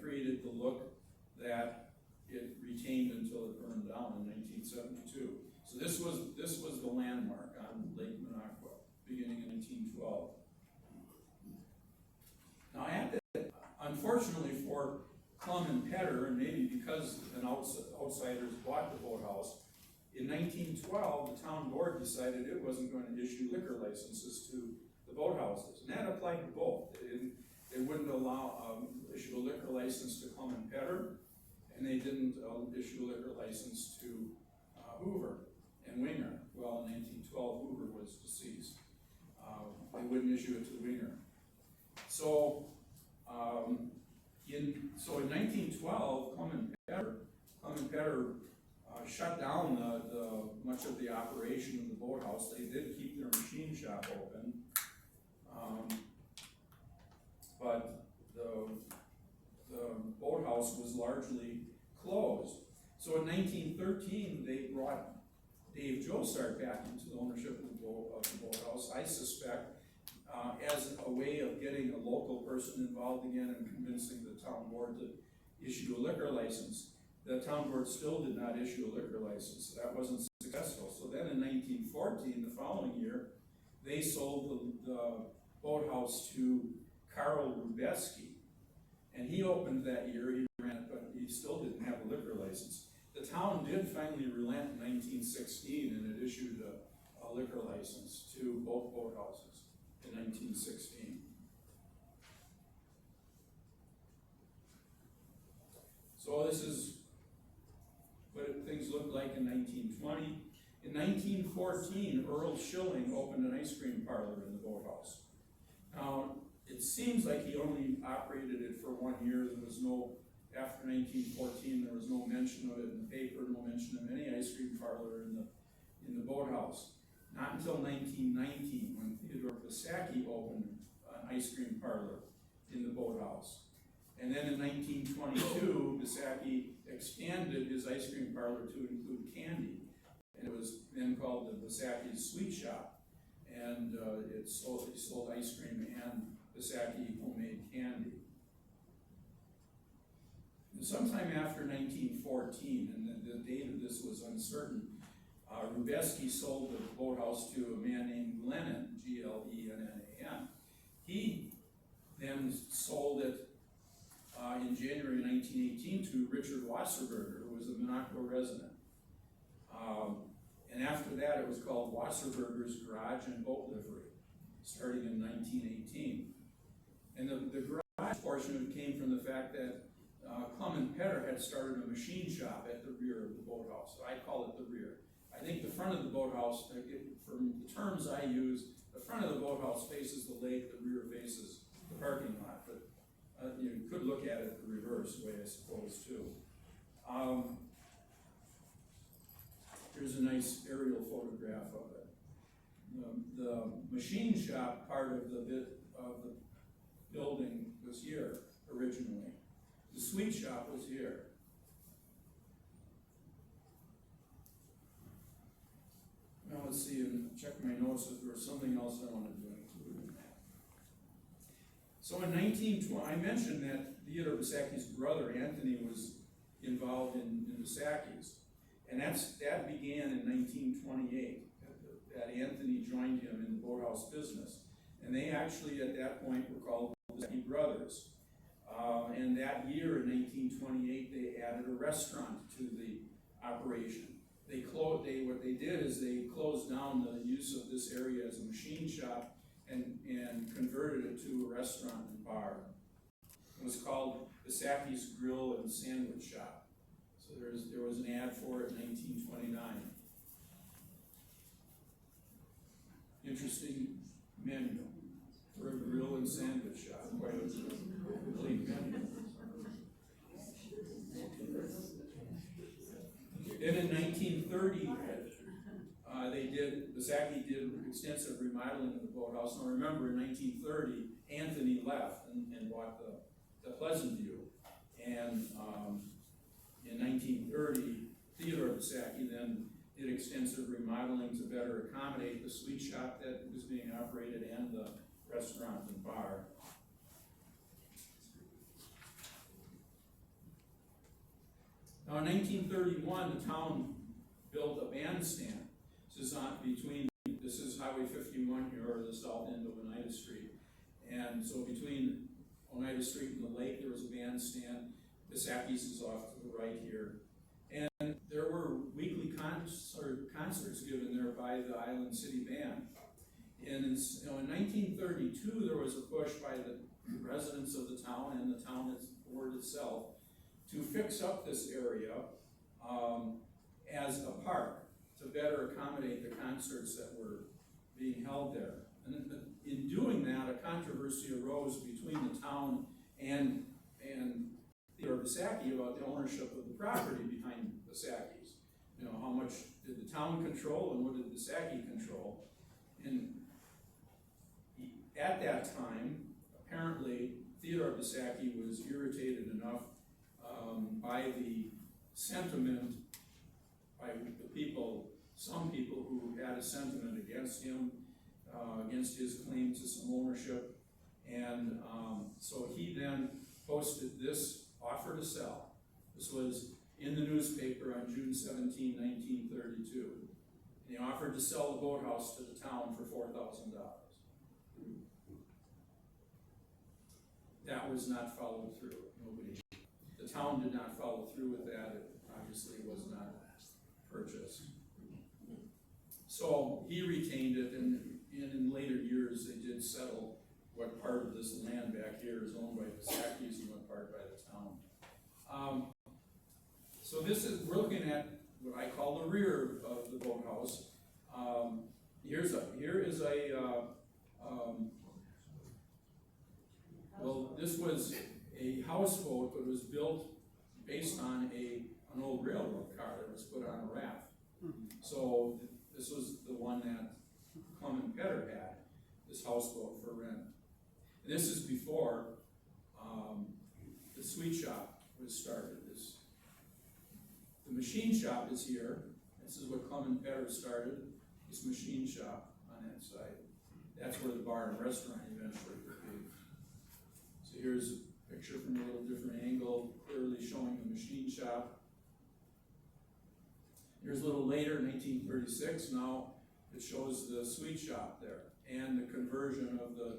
created the look that it retained until it burned down in 1972. So this was the landmark on Lake Minocqua, beginning in 1912. Now, unfortunately for Klum and Petter, and maybe because outsiders bought the boathouse, in 1912, the town board decided it wasn't going to issue liquor licenses to the boathouses, and that applied to both. They wouldn't issue a liquor license to Klum and Petter, and they didn't issue a liquor license to Hoover and Winger. Well, in 1912, Hoover was deceased. They wouldn't issue it to Winger. So, in 1912, Klum and Petter shut down much of the operation of the boathouse. They did keep their machine shop open. But the boathouse was largely closed. So in 1913, they brought Dave Josart back into the ownership of the boathouse, I suspect, as a way of getting a local person involved again and convincing the town board to issue a liquor license. The town board still did not issue a liquor license, so that wasn't successful. So then in 1914, the following year, they sold the boathouse to Carl Rubeski, and he opened that year. He ran it, but he still didn't have a liquor license. The town did finally relent in 1916, and it issued a liquor license to both boathouses in 1916. So this is what things looked like in 1920. In 1914, Earl Schilling opened an ice cream parlor in the boathouse. Now, it seems like he only operated it for 1 year. There was no, after 1914, there was no mention of it in the paper, no mention of any ice cream parlor in the boathouse. Not until 1919, when Theodore Bosacki opened an ice cream parlor in the boathouse. And then in 1922, Bosacki expanded his ice cream parlor to include candy. And it was then called the Bosacki's Sweet Shop. And he sold ice cream and Bosacki homemade candy. And sometime after 1914, and the date of this was uncertain, Rubeski sold the boathouse to a man named Glennon, Glennan. He then sold it in January 1918 to Richard Wasserberger, who was a Minocqua resident. And after that, it was called Wasserberger's Garage and Boat Livery, starting in 1918. And the garage portion of it came from the fact that Clement Petter had started a machine shop at the rear of the boathouse. So I call it the rear. I think the front of the boathouse, from the terms I use, the front of the boathouse faces the lake, the rear faces the parking lot. But you could look at it the reverse way, I suppose, too. Here's a nice aerial photograph of it. The machine shop part of the building was here originally. The sweet shop was here. Now let's see, and check my notes if there was something else I wanted to include in that. So in 1920, I mentioned that Theodore Bosacki's brother, Anthony, was involved in Bosacki's. And that began in 1928, that Anthony joined him in the boathouse business. And they actually, at that point, were called Bosacki Brothers. And that year, in 1928, they added a restaurant to the operation. What they did is they closed down the use of this area as a machine shop and converted it to a restaurant and bar. It was called Bosacki's Grill and Sandwich Shop. So there was an ad for it in 1929. Interesting menu for a grill and sandwich shop. Quite a complete menu. Then in 1930, Bosacki did extensive remodeling of the boathouse. Now remember, in 1930, Anthony left and bought the Pleasant View. And in 1930, Theodore Bosacki then did extensive remodeling to better accommodate the sweet shop that was being operated and the restaurant and bar. Now in 1931, the town built a bandstand. This is Highway 51 here, or the south end of Oneida Street. And so between Oneida Street and the lake, there was a bandstand. Bosacki's is off to the right here. And there were weekly concerts given there by the Island City Band. And in 1932, there was a push by the residents of the town and the town board itself to fix up this area as a park to better accommodate the concerts that were being held there. And in doing that, a controversy arose between the town and Theodore Bosacki about the ownership of the property behind Bosacki's. you know, how much did the town control and what did Bosacki control? And at that time, apparently, Theodore Bosacki was irritated enough by the sentiment, by the people, some people who had a sentiment against him, against his claim to some ownership. And so he then posted this offer to sell. This was in the newspaper on June 17, 1932. And he offered to sell the boathouse to the town for $4,000. That was not followed through. The town did not follow through with that. It obviously was not purchased. So he retained it, and in later years they did settle what part of this land back here is owned by the Bosackis and what part by the town. So this is, we're looking at what I call the rear of the boathouse. Here is a well, this was a houseboat, but it was built based on an old railroad car that was put on a raft. So this was the one that Clement Petter had, this houseboat for rent. And this is before the sweet shop was started. The machine shop is here. This is what Clement Petter started, this machine shop on that side. That's where the bar and restaurant eventually would be. So here's a picture from a little different angle, clearly showing the machine shop. Here's a little later, 1936, now it shows the sweet shop there and the conversion of the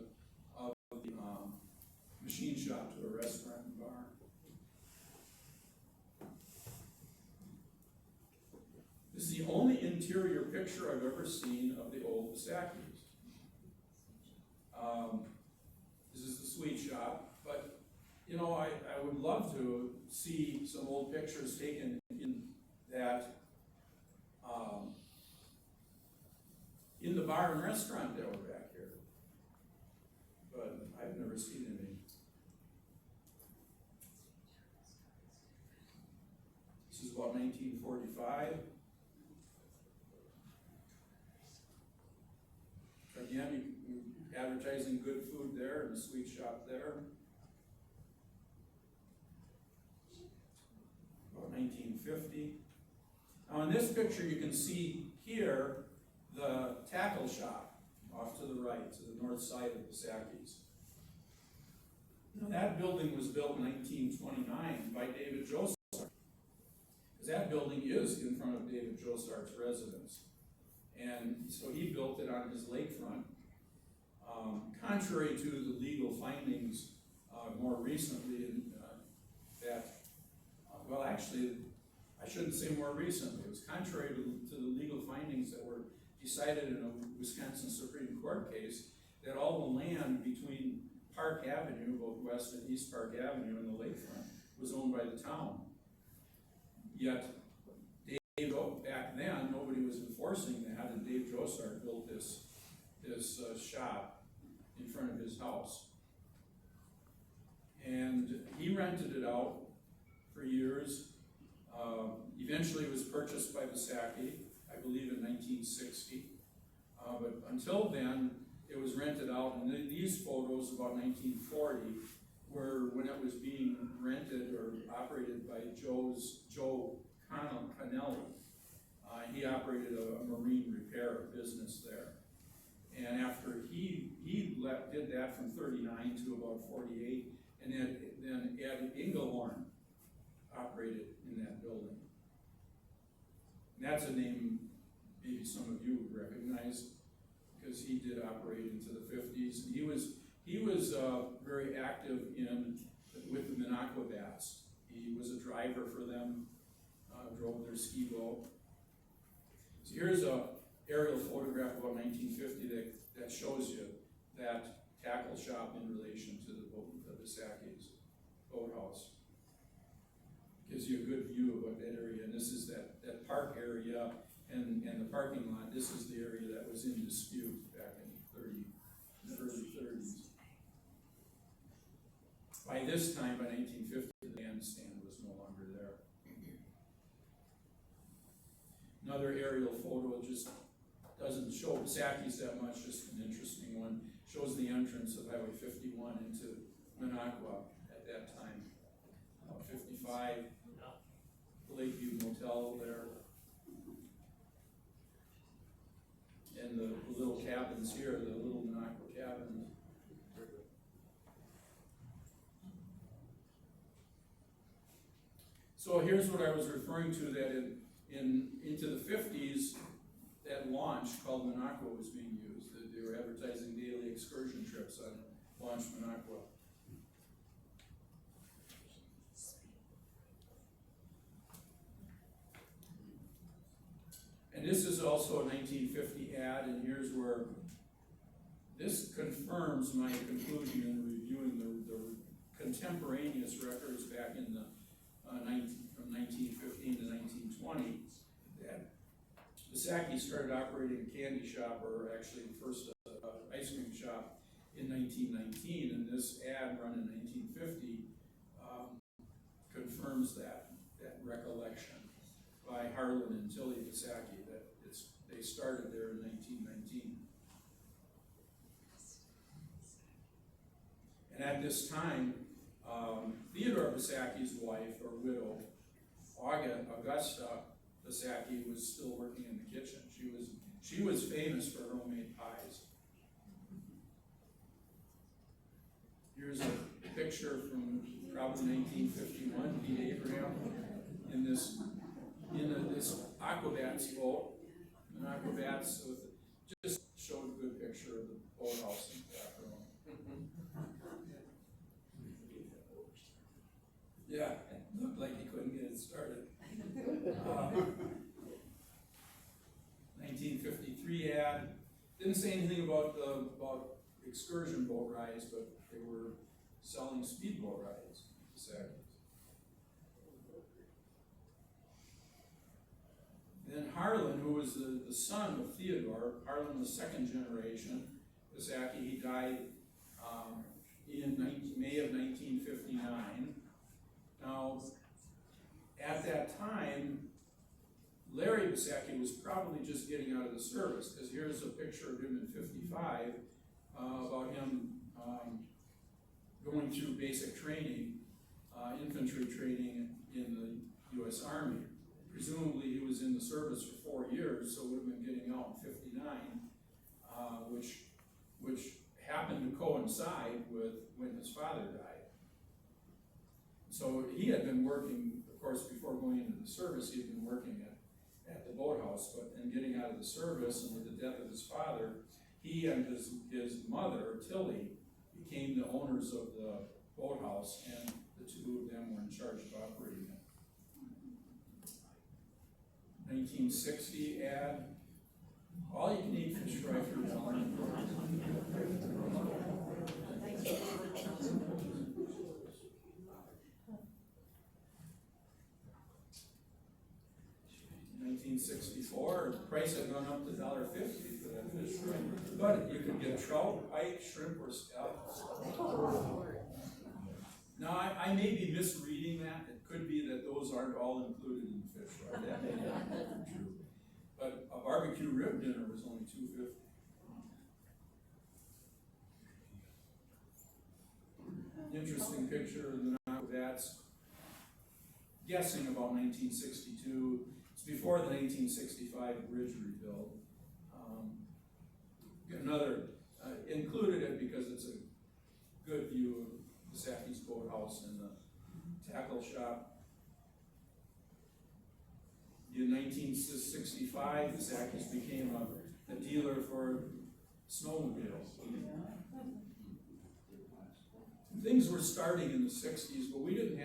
machine shop to a restaurant and bar. This is the only interior picture I've ever seen of the old Bosackis. This is the sweet shop, but you know, I would love to see some old pictures taken in that, in the bar and restaurant that were back here, but I've never seen any. This is about 1945. Again, advertising good food there and a sweet shop there. About 1950. Now in this picture you can see here the tackle shop off to the right, to the north side of Bosackis. Now that building was built in 1929 by David Josart. Because that building is in front of David Josart's residence. And so he built it on his lakefront. Contrary to the legal findings more recently, well actually, I shouldn't say more recently, it was contrary to the legal findings that were decided in a Wisconsin Supreme Court case, that all the land between Park Avenue, both West and East Park Avenue and the lakefront, was owned by the town. Yet, back then, nobody was enforcing that, and Dave Josart built this shop in front of his house. And he rented it out for years. Eventually it was purchased by Bosacki, I believe in 1960. But until then, it was rented out, and these photos about 1940 were when it was being rented or operated by Joe Connelly. He operated a marine repair business there. And after he did that from 39 to about 48, and then Ed Engelhorn operated in that building. And that's a name maybe some of you would recognize, because he did operate into the 50s. And he was very active with the Minocqua Bats. He was a driver for them, drove their ski boat. So here's a aerial photograph about 1950 that shows you that tackle shop in relation to the Bosackis boathouse. Gives you a good view of what that area, and this is that park area and the parking lot. This is the area that was in dispute back in the early 30s. By this time, by 1950, the bandstand was no longer there. another aerial photo, just doesn't show Bosacki's that much, just an interesting one. Shows the entrance of Highway 51 into Minocqua at that time. 55, the Lakeview Motel there. And the little cabins here, the little Minocqua cabins. So here's what I was referring to, that into the 50s, that launch called Minocqua was being used. They were advertising daily excursion trips on Launch Minocqua. And this is also a 1950 ad, and here's where this confirms my conclusion in reviewing the contemporaneous records back in the from 1915 to 1920, that Bosacki started operating a candy shop, or actually the first ice cream shop, in 1919, and this ad run in 1950 confirms that recollection by Harlan and Tilly Bosacki, that they started there in 1919. And at this time, Theodore Bosacki's wife, or widow, Augusta Bosacki, was still working in the kitchen. She was famous for homemade pies. Here's a picture from probably 1951, Pete Abraham, in this Aquabats boat. An Aquabats just showed a good picture of the boathouse in the background. Yeah, it looked like he couldn't get it started. 1953 ad, didn't say anything about excursion boat rides, but they were selling speedboat rides. Then Harlan, who was the son of Theodore, Harlan was second generation Bosacki. He died in May of 1959. Now, at that time, Larry Bosacki was probably just getting out of the service, because here's a picture of him in 55, about him going through basic training, infantry training in the U.S. Army. Presumably he was in the service for 4 years, so would have been getting out in 59, which happened to coincide with when his father died. So he had been working, of course, before going into the service, he had been working at the boathouse, and getting out of the service, and with the death of his father, he and his mother, Tilly, became the owners of the boathouse, and the two of them were in charge of operating it. 1960 ad, all you can eat fish fry for $1. 1964, the price had gone up to $1.50 for that fish fry, but you could get trout, pike, shrimp, or scallops. Now, I may be misreading that. It could be that those aren't all included in the fish fry. That may not be true. But a barbecue rib dinner was only $2.50. Interesting picture of the Aquabats. Guessing about 1962. It's before the 1965 bridge rebuild. Another included it because it's a good view of Bosacki's boathouse and the tackle shop. In 1965, Bosacki's became a dealer for snowmobiles. Things were starting in the 60s, but we didn't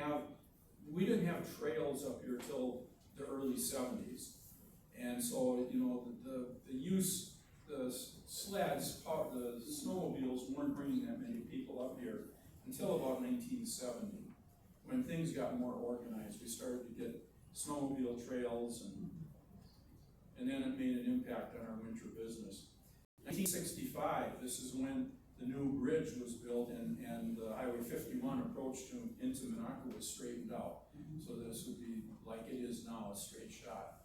have trails up here till the early 70s. And so, the sleds, the snowmobiles weren't bringing that many people up here until about 1970, when things got more organized. We started to get snowmobile trails, and then it made an impact on our winter business. 1965, this is when the new bridge was built, and Highway 51 approach into Minocqua was straightened out. So this would be like it is now, a straight shot.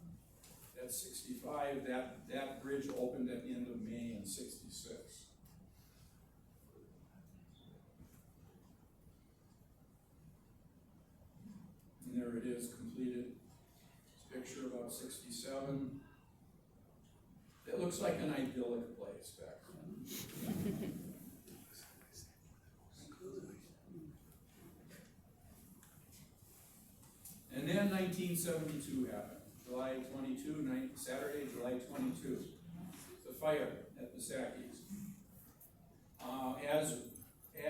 That's 65, that bridge opened at the end of May in 66. And there it is, completed. This picture about 67. It looks like an idyllic place back then. And then 1972 happened. July 22, Saturday, July 22. The fire at Bosacki's.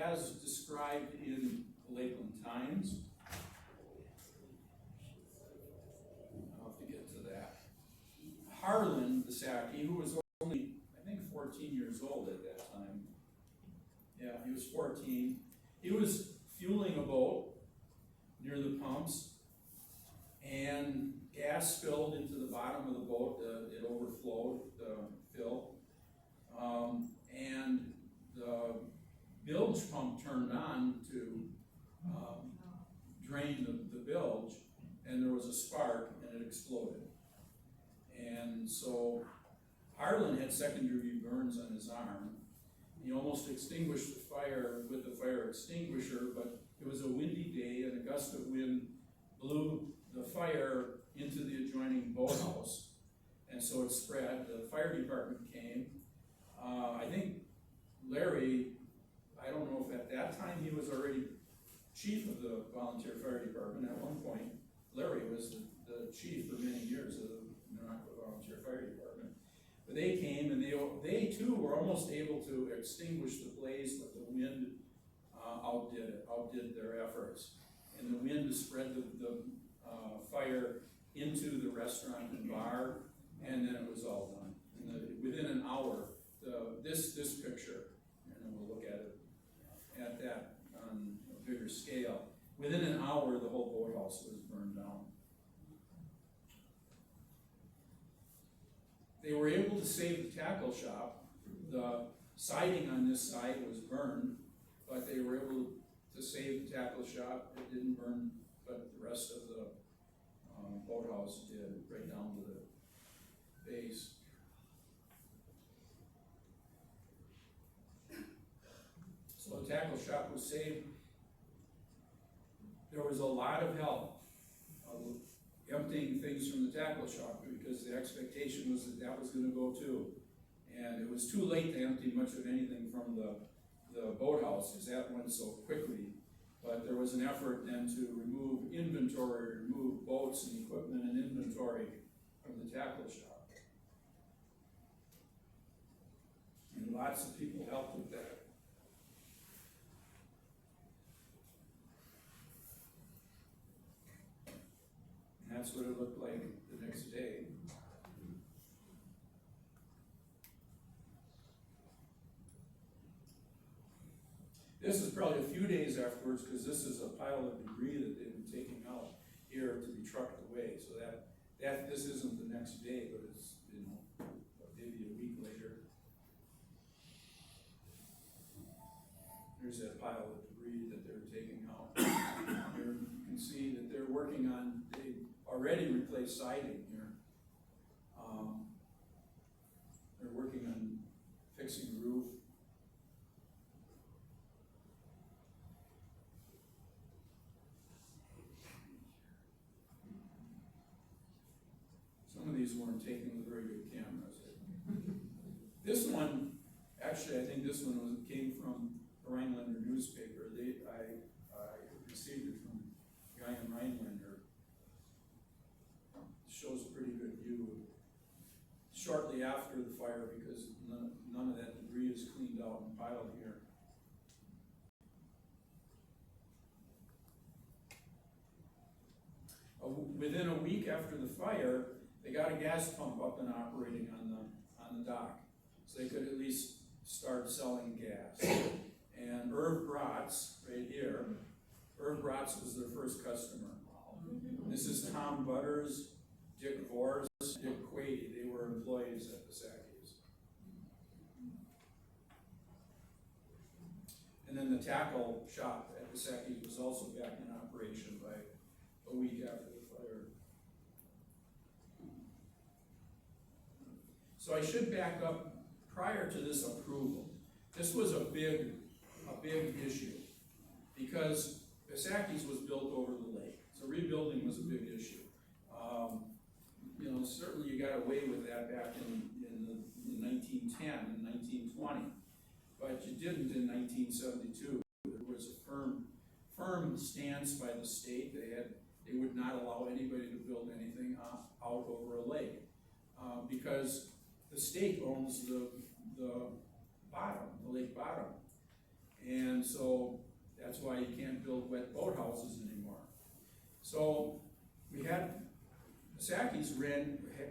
As described in the Lakeland Times, I'll have to get to that. Harlan Bosacki, who was only, I think, 14 years old at that time. Yeah, he was 14. He was fueling a boat near the pumps, and gas spilled into the bottom of the boat. It overflowed the fill, and the bilge pump turned on to drain the bilge, and there was a spark, and it exploded. And so Harlan had second-degree burns on his arm. He almost extinguished the fire with the fire extinguisher, but it was a windy day, and a gust of wind blew the fire into the adjoining boathouse, and so it spread. The fire department came. I think Larry, I don't know if at that time he was already chief of the volunteer fire department. At one point, Larry was the chief for many years of the Minocqua volunteer fire department. But they came, and they too were almost able to extinguish the blaze, but the wind outdid their efforts. And the wind spread the fire into the restaurant and bar, and then it was all done. And within an hour, this picture, and we'll look at it at that on a bigger scale. Within an hour, the whole boathouse was burned down. They were able to save the tackle shop. The siding on this side was burned, but they were able to save the tackle shop. It didn't burn, but the rest of the boathouse did, right down to the base. So the tackle shop was saved. There was a lot of help emptying things from the tackle shop, because the expectation was that was going to go too. And it was too late to empty much of anything from the boathouse, because that went so quickly. But there was an effort then to remove inventory, remove boats and equipment and inventory from the tackle shop. And lots of people helped with that. And that's what it looked like the next day. This is probably a few days afterwards, because this is a pile of debris that they've been taking out here to be trucked away. So that this isn't the next day, but it's, maybe a week later. There's that pile of debris that they're taking out. Here you can see that they're working on, they already replaced siding here. They're working on fixing the roof. Some of these weren't taken with very good cameras. This one, actually, I think this one came from a Rhinelander newspaper. I received it from a guy in Rhinelander. It shows a pretty good view shortly after the fire, because none of that debris is cleaned out and piled here. Within a week after the fire, they got a gas pump up and operating on the dock, so they could at least start selling gas. And Irv Bratz, right here, Irv Bratz was their first customer. This is Tom Butters, Dick Vors, Dick Quady. They were employees at Bosacki's. And then the tackle shop at Bosacki's was also back in operation by a week after the fire. So I should back up prior to this approval. This was a big issue, because Bosacki's was built over the lake, so rebuilding was a big issue. You know, certainly you got away with that back in 1910 and 1920, but you didn't in 1972. There was a firm stance by the state. They would not allow anybody to build anything out over a lake, because the state owns the bottom, the lake bottom. And so that's why you can't build wet boathouses anymore. So we had, Bosacki's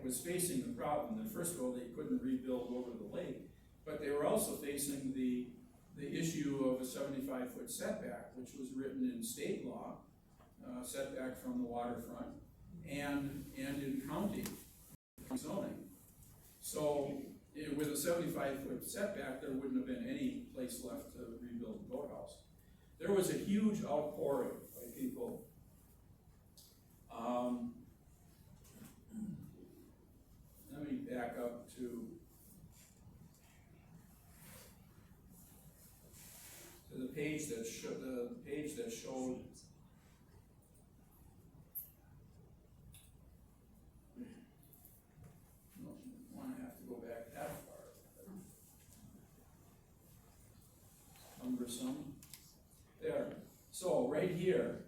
was facing the problem that first of all, they couldn't rebuild over the lake, but they were also facing the issue of a 75-foot setback, which was written in state law, setback from the waterfront, and in county zoning. So with a 75-foot setback, there wouldn't have been any place left to rebuild the boathouse. There was a huge outpouring by people. Let me back up to the page that showed. Cumbersome. There. So right here,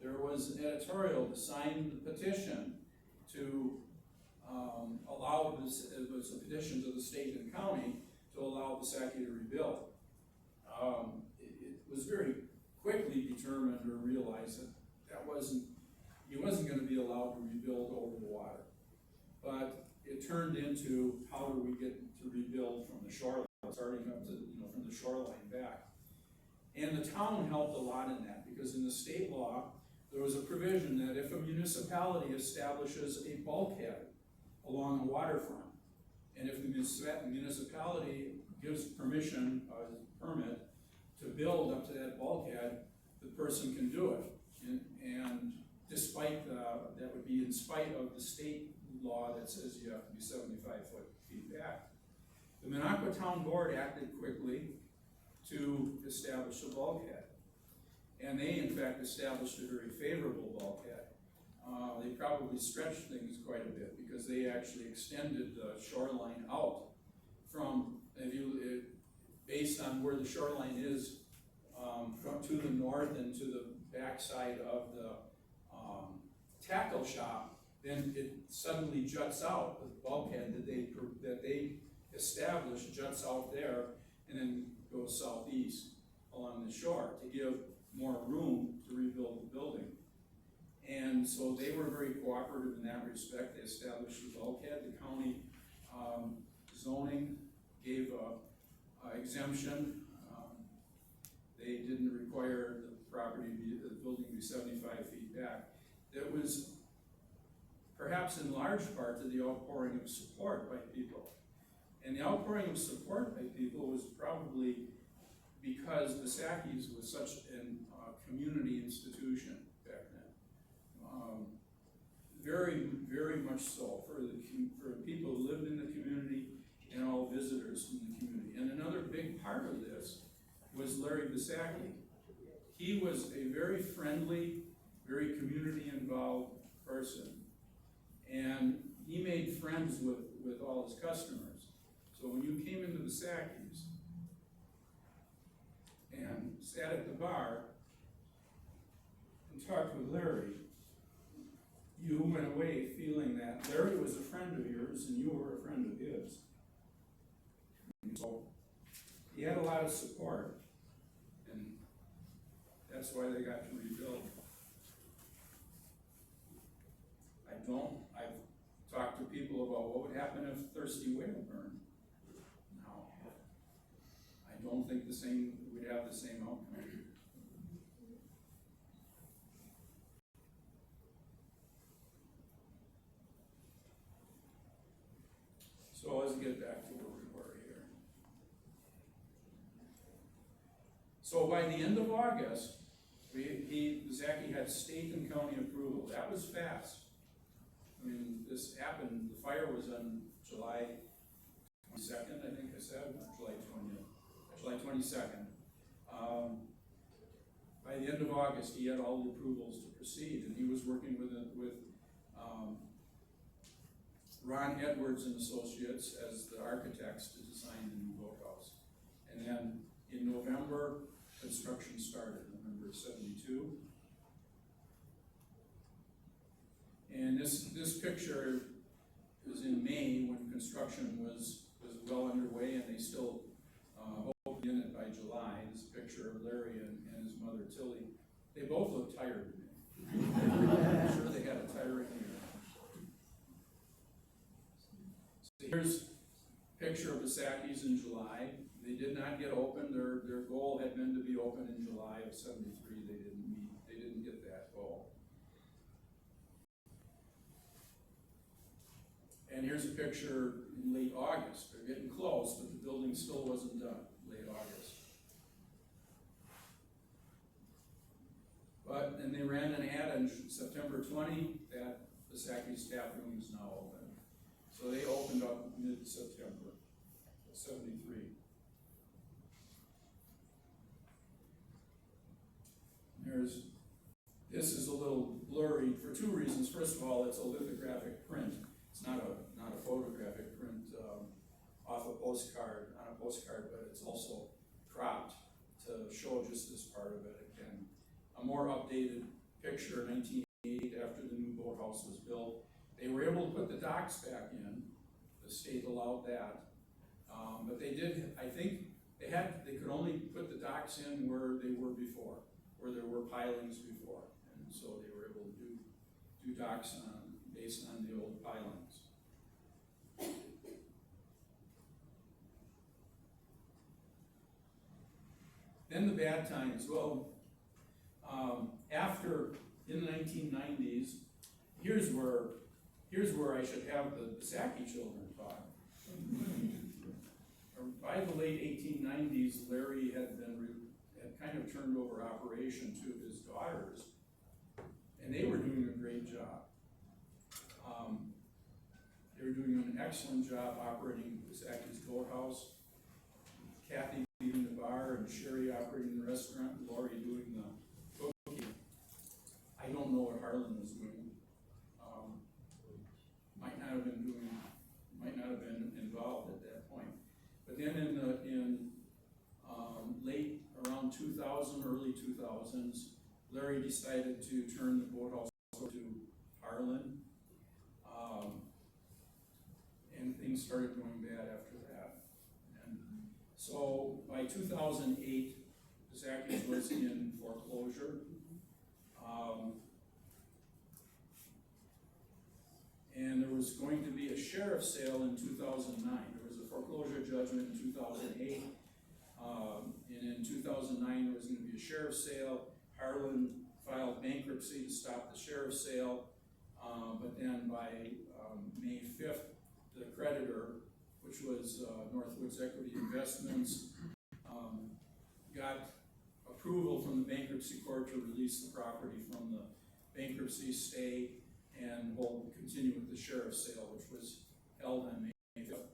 there was an editorial to sign the petition to allow this. It was a petition to the state and county to allow Bosacki to rebuild. It was very quickly determined or realized that he wasn't going to be allowed to rebuild over the water. But it turned into, how do we get to rebuild from the shoreline, starting up to, from the shoreline back. And the town helped a lot in that, because in the state law, there was a provision that if a municipality establishes a bulkhead along the waterfront, and if the municipality gives permission, permit, to build up to that bulkhead, the person can do it. And despite, that would be in spite of the state law that says you have to be 75 feet back. The Minocqua Town Board acted quickly to establish a bulkhead. And they, in fact, established a very favorable bulkhead. They probably stretched things quite a bit, because they actually extended the shoreline out from, based on where the shoreline is, from to the north and to the backside of the tackle shop, then it suddenly juts out. The bulkhead that they established juts out there, and then goes southeast along the shore to give more room to rebuild the building. And so they were very cooperative in that respect. They established the bulkhead. The county zoning gave a exemption. They didn't require the building to be 75 feet back. That was perhaps in large part to the outpouring of support by people. And the outpouring of support by people was probably because Bosacki's was such a community institution back then. Very, very much so for the people who lived in the community and all visitors from the community. And another big part of this was Larry Bosacki. He was a very friendly, very community-involved person. And he made friends with all his customers. So when you came into Bosacki's and sat at the bar and talked with Larry, you went away feeling that Larry was a friend of yours and you were a friend of his. And so he had a lot of support, and that's why they got to rebuild. I've talked to people about what would happen if Thirsty Whale burned. Now, I don't think we'd have the same outcome. So let's get back to where we were here. So by the end of August, Bosacki had state and county approval. That was fast. I mean, this happened, the fire was on July 22nd, I think I said, not July 20th, July 22nd. By the end of August, he had all the approvals to proceed, and he was working with Ron Edwards and Associates as the architects to design the new boathouse. And then in November, construction started, November '72. And this picture was in May when construction was well underway, and they still hoped in it by July. This picture of Larry and his mother Tilly. They both look tired to me. I'm sure they had a tiring year. So here's a picture of Bosacki's in July. They did not get open. Their goal had been to be open in July of '73. They didn't get that goal. And here's a picture in late August. They're getting close, but the building still wasn't done, late August. But then they ran an ad on September 20 that Bosacki's tap room is now open. So they opened up mid-September, '73. This is a little blurry for two reasons. First of all, it's a lithographic print. It's not a photographic print off a postcard, on a postcard, but it's also cropped to show just this part of it. Again, a more updated picture, 1988, after the new boathouse was built. They were able to put the docks back in. The state allowed that. But they did, I think, they could only put the docks in where they were before, where there were pilings before. And so they were able to do docks based on the old pilings. Then the bad times. Well, in the 1990s, here's where I should have the Bosacki children talk. By the late 1890s, Larry had kind of turned over operation to his daughters, and they were doing a great job. They were doing an excellent job operating Bosacki's boathouse. Kathy leading the bar, and Sherry operating the restaurant, and Lori doing the cooking. I don't know what Harlan was doing. Might not have been involved at that point. But then in late around 2000, early 2000s, Larry decided to turn the boathouse over to Harlan, and things started going bad after that. And so by 2008, Bosacki's was in foreclosure. And there was going to be a sheriff's sale in 2009. There was a foreclosure judgment in 2008. And in 2009, there was going to be a sheriff's sale. Harlan filed bankruptcy to stop the sheriff's sale. But then by May 5th, the creditor, which was Northwoods Equity Investments, got approval from the bankruptcy court to release the property from the bankruptcy stay and continue with the sheriff's sale, which was held on May 5th.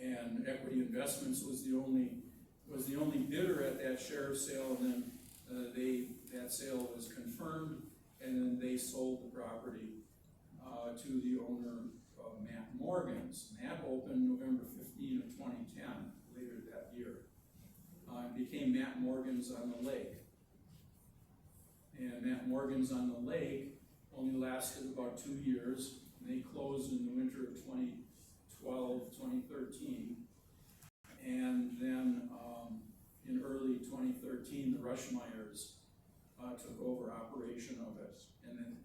And Equity Investments was the only bidder at that sheriff's sale, and then that sale was confirmed, and then they sold the property to the owner of Matt Morgan's. Matt opened November 15 of 2010, later that year. It became Matt Morgan's on the Lake. And Matt Morgan's on the Lake only lasted about 2 years. And they closed in the winter of 2012, 2013. And then in early 2013, the Rushmeyers took over operation of it. And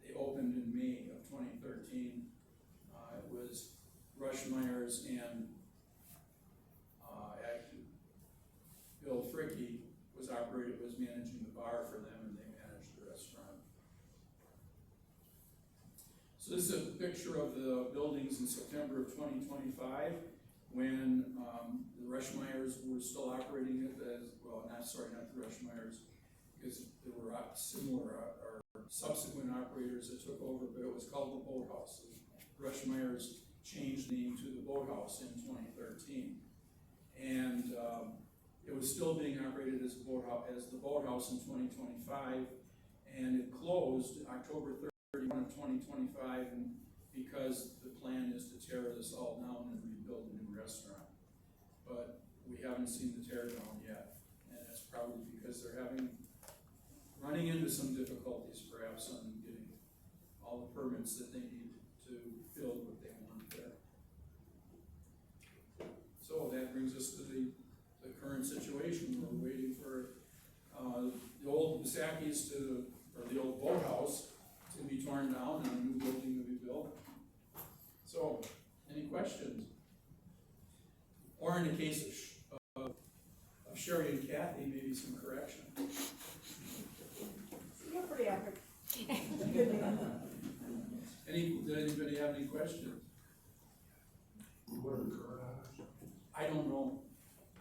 they opened in May of 2013. It was Rushmeyers and Bill Fricke was managing the bar for them, and they managed the restaurant. So this is a picture of the buildings in September of 2025 when the Rushmeyers were still operating it as, well, not the Rushmeyers, because there were similar, or subsequent operators that took over, but it was called the Boathouse. Rush Myers changed the name to the Boathouse in 2013. And it was still being operated as the Boathouse in 2025, and it closed October 31 of 2025, and because the plan is to tear this all down and rebuild a new restaurant. But we haven't seen the tear down yet, and that's probably because they're running into some difficulties perhaps on getting all the permits that they need to build what they want there. So that brings us to the current situation. We're waiting for the old Bosackis or the old boathouse to be torn down and a new building to be built. So, any questions? Or in the case of Sherry and Kathy, maybe some correction. You're pretty accurate. Did anybody have any questions? I don't know.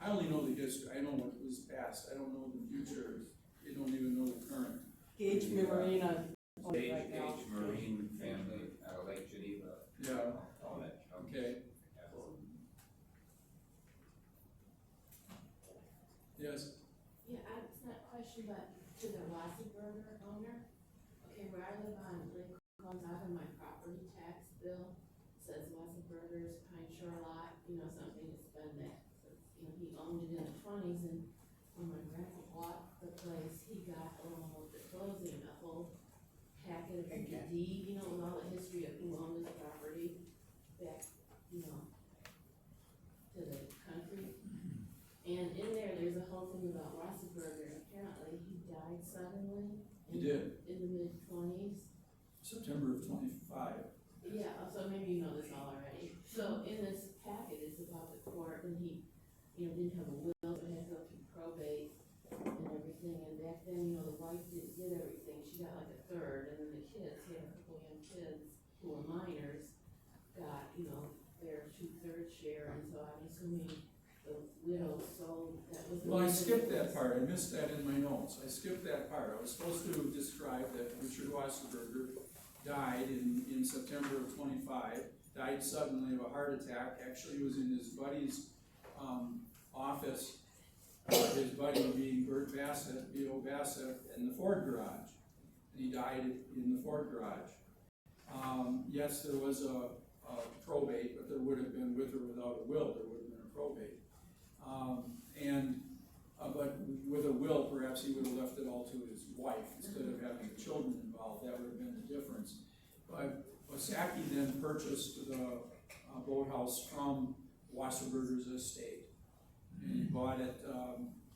I only know the history. I know what was past. I don't know the future. I don't even know the current. Gage Marina. Gage Right now. Marine family out of Lake Geneva. Yeah. All that. Okay. Yes. Yeah, it's not a question, but to the Wasserberger owner, okay, where I live on Lakeland, out of my property tax bill, says Wasserberger's Pine Shore lot, something that's been there. So, he owned it in the 20s, and when my grandpa bought the place, he got along with the closing, a whole packet of the deed, with all the history of who owned this property back, to the country. And in there's a whole thing about Wasserberger. Apparently, he died suddenly. He did. In the mid-20s. September of 25. Yeah, so maybe you know this all already. So in this packet, it's about the court, and he, didn't have a will, so it had to go through probate and everything. And back then, the wife did everything. She got like a third, and then the kids, he had a couple young kids who were minors, got, their 2/3 share. And so I'm assuming the widow sold, that was. Well, I skipped that part. I missed that in my notes. I skipped that part. I was supposed to describe that Richard Wasserberger died in September of 25, died suddenly of a heart attack. Actually, he was in his buddy's office, his buddy being Bert Bassett, B.O. Bassett, in the Ford garage. And he died in the Ford garage. Yes, there was a probate, but there would have been, with or without a will, there would have been a probate. But with a will, perhaps he would have left it all to his wife instead of having the children involved. That would have been the difference. But Bosacki then purchased the boathouse from Wasserberger's estate, and he bought it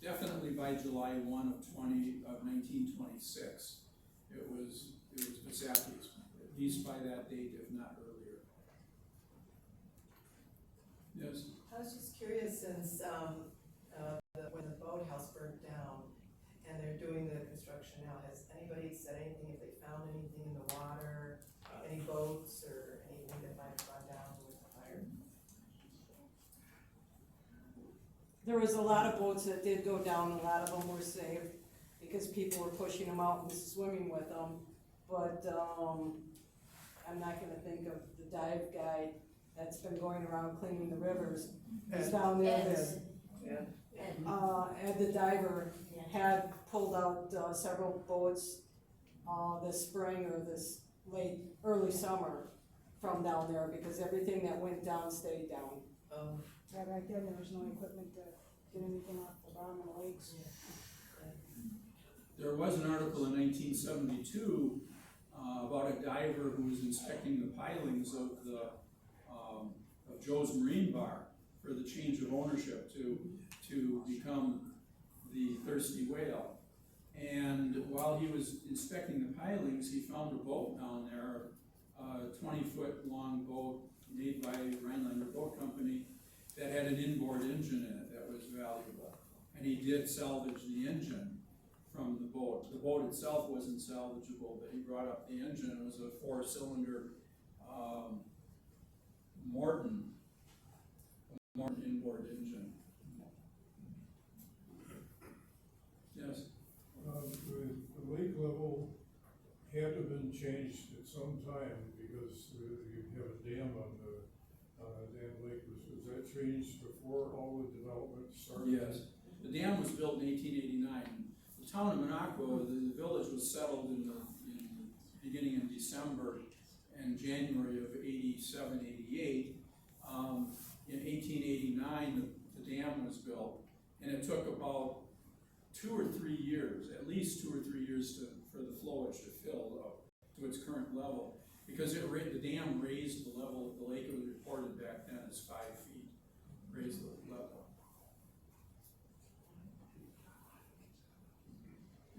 definitely by July 1 of 1926. It was Bosacki's, at least by that date, if not earlier. Yes. I was just curious, since when the boathouse burnt down and they're doing the construction now, has anybody said anything, if they found anything in the water, any boats or anything that might have gone down with the fire? There was a lot of boats that did go down. A lot of them were saved because people were pushing them out and swimming with them. But I'm not going to think of the dive guy that's been going around cleaning the rivers. He's down there. And the diver had pulled out several boats this spring or this early summer from down there because everything that went down stayed down. Yeah, back then there was no equipment to get anything off the bottom of the lakes. There was an article in 1972 about a diver who was inspecting the pilings of Joe's Marine Bar for the change of ownership to become the Thirsty Whale. And while he was inspecting the pilings, he found a boat down there, a 20-foot long boat made by Rhinelander Boat Company that had an inboard engine in it that was valuable. And he did salvage the engine from the boat. The boat itself wasn't salvageable, but he brought up the engine. It was a 4-cylinder Morton inboard engine. Yes? The lake level had that changed before all the development started? Yes, the dam was built in 1889. The town of Minocqua, the village was settled beginning in December and January of 87, 88. In 1889, the dam was built, and it took about 2 or 3 years, at least 2 or 3 years for the flowage to fill up to its current level. Because the dam raised the level of the lake. It was reported back then as 5 feet, raised the level.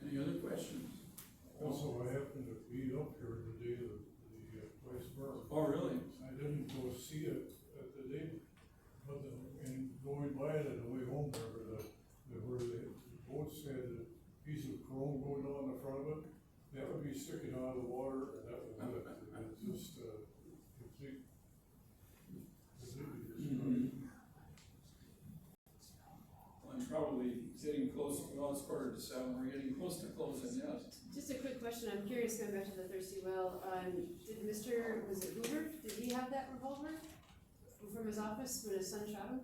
Any other questions? Also, I happened to be up here the day the place burned. Oh, really? I didn't go see it at the day, but and going by it on the way home there, where the boats had a piece of chrome going on the front of it, that would be sticking out of the water, and that was it. It just, completely destroyed. Well, I'm probably getting close, well, it's 6:45, we're getting close to closing, yes. Just a quick question, I'm curious, going back to the thirsty well, did Mr., was it Hoover, did he have that revolver from his office when his son shot him?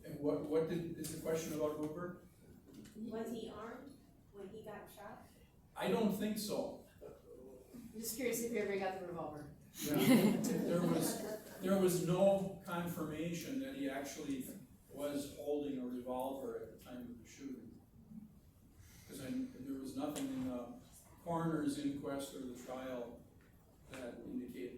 And is the question about Hoover? Was he armed when he got shot? I don't think so. I'm just curious if you ever got the revolver. Yeah. There was no confirmation that he actually was holding a revolver at the time of the shooting. Because there was nothing in the coroner's inquest or the trial that indicated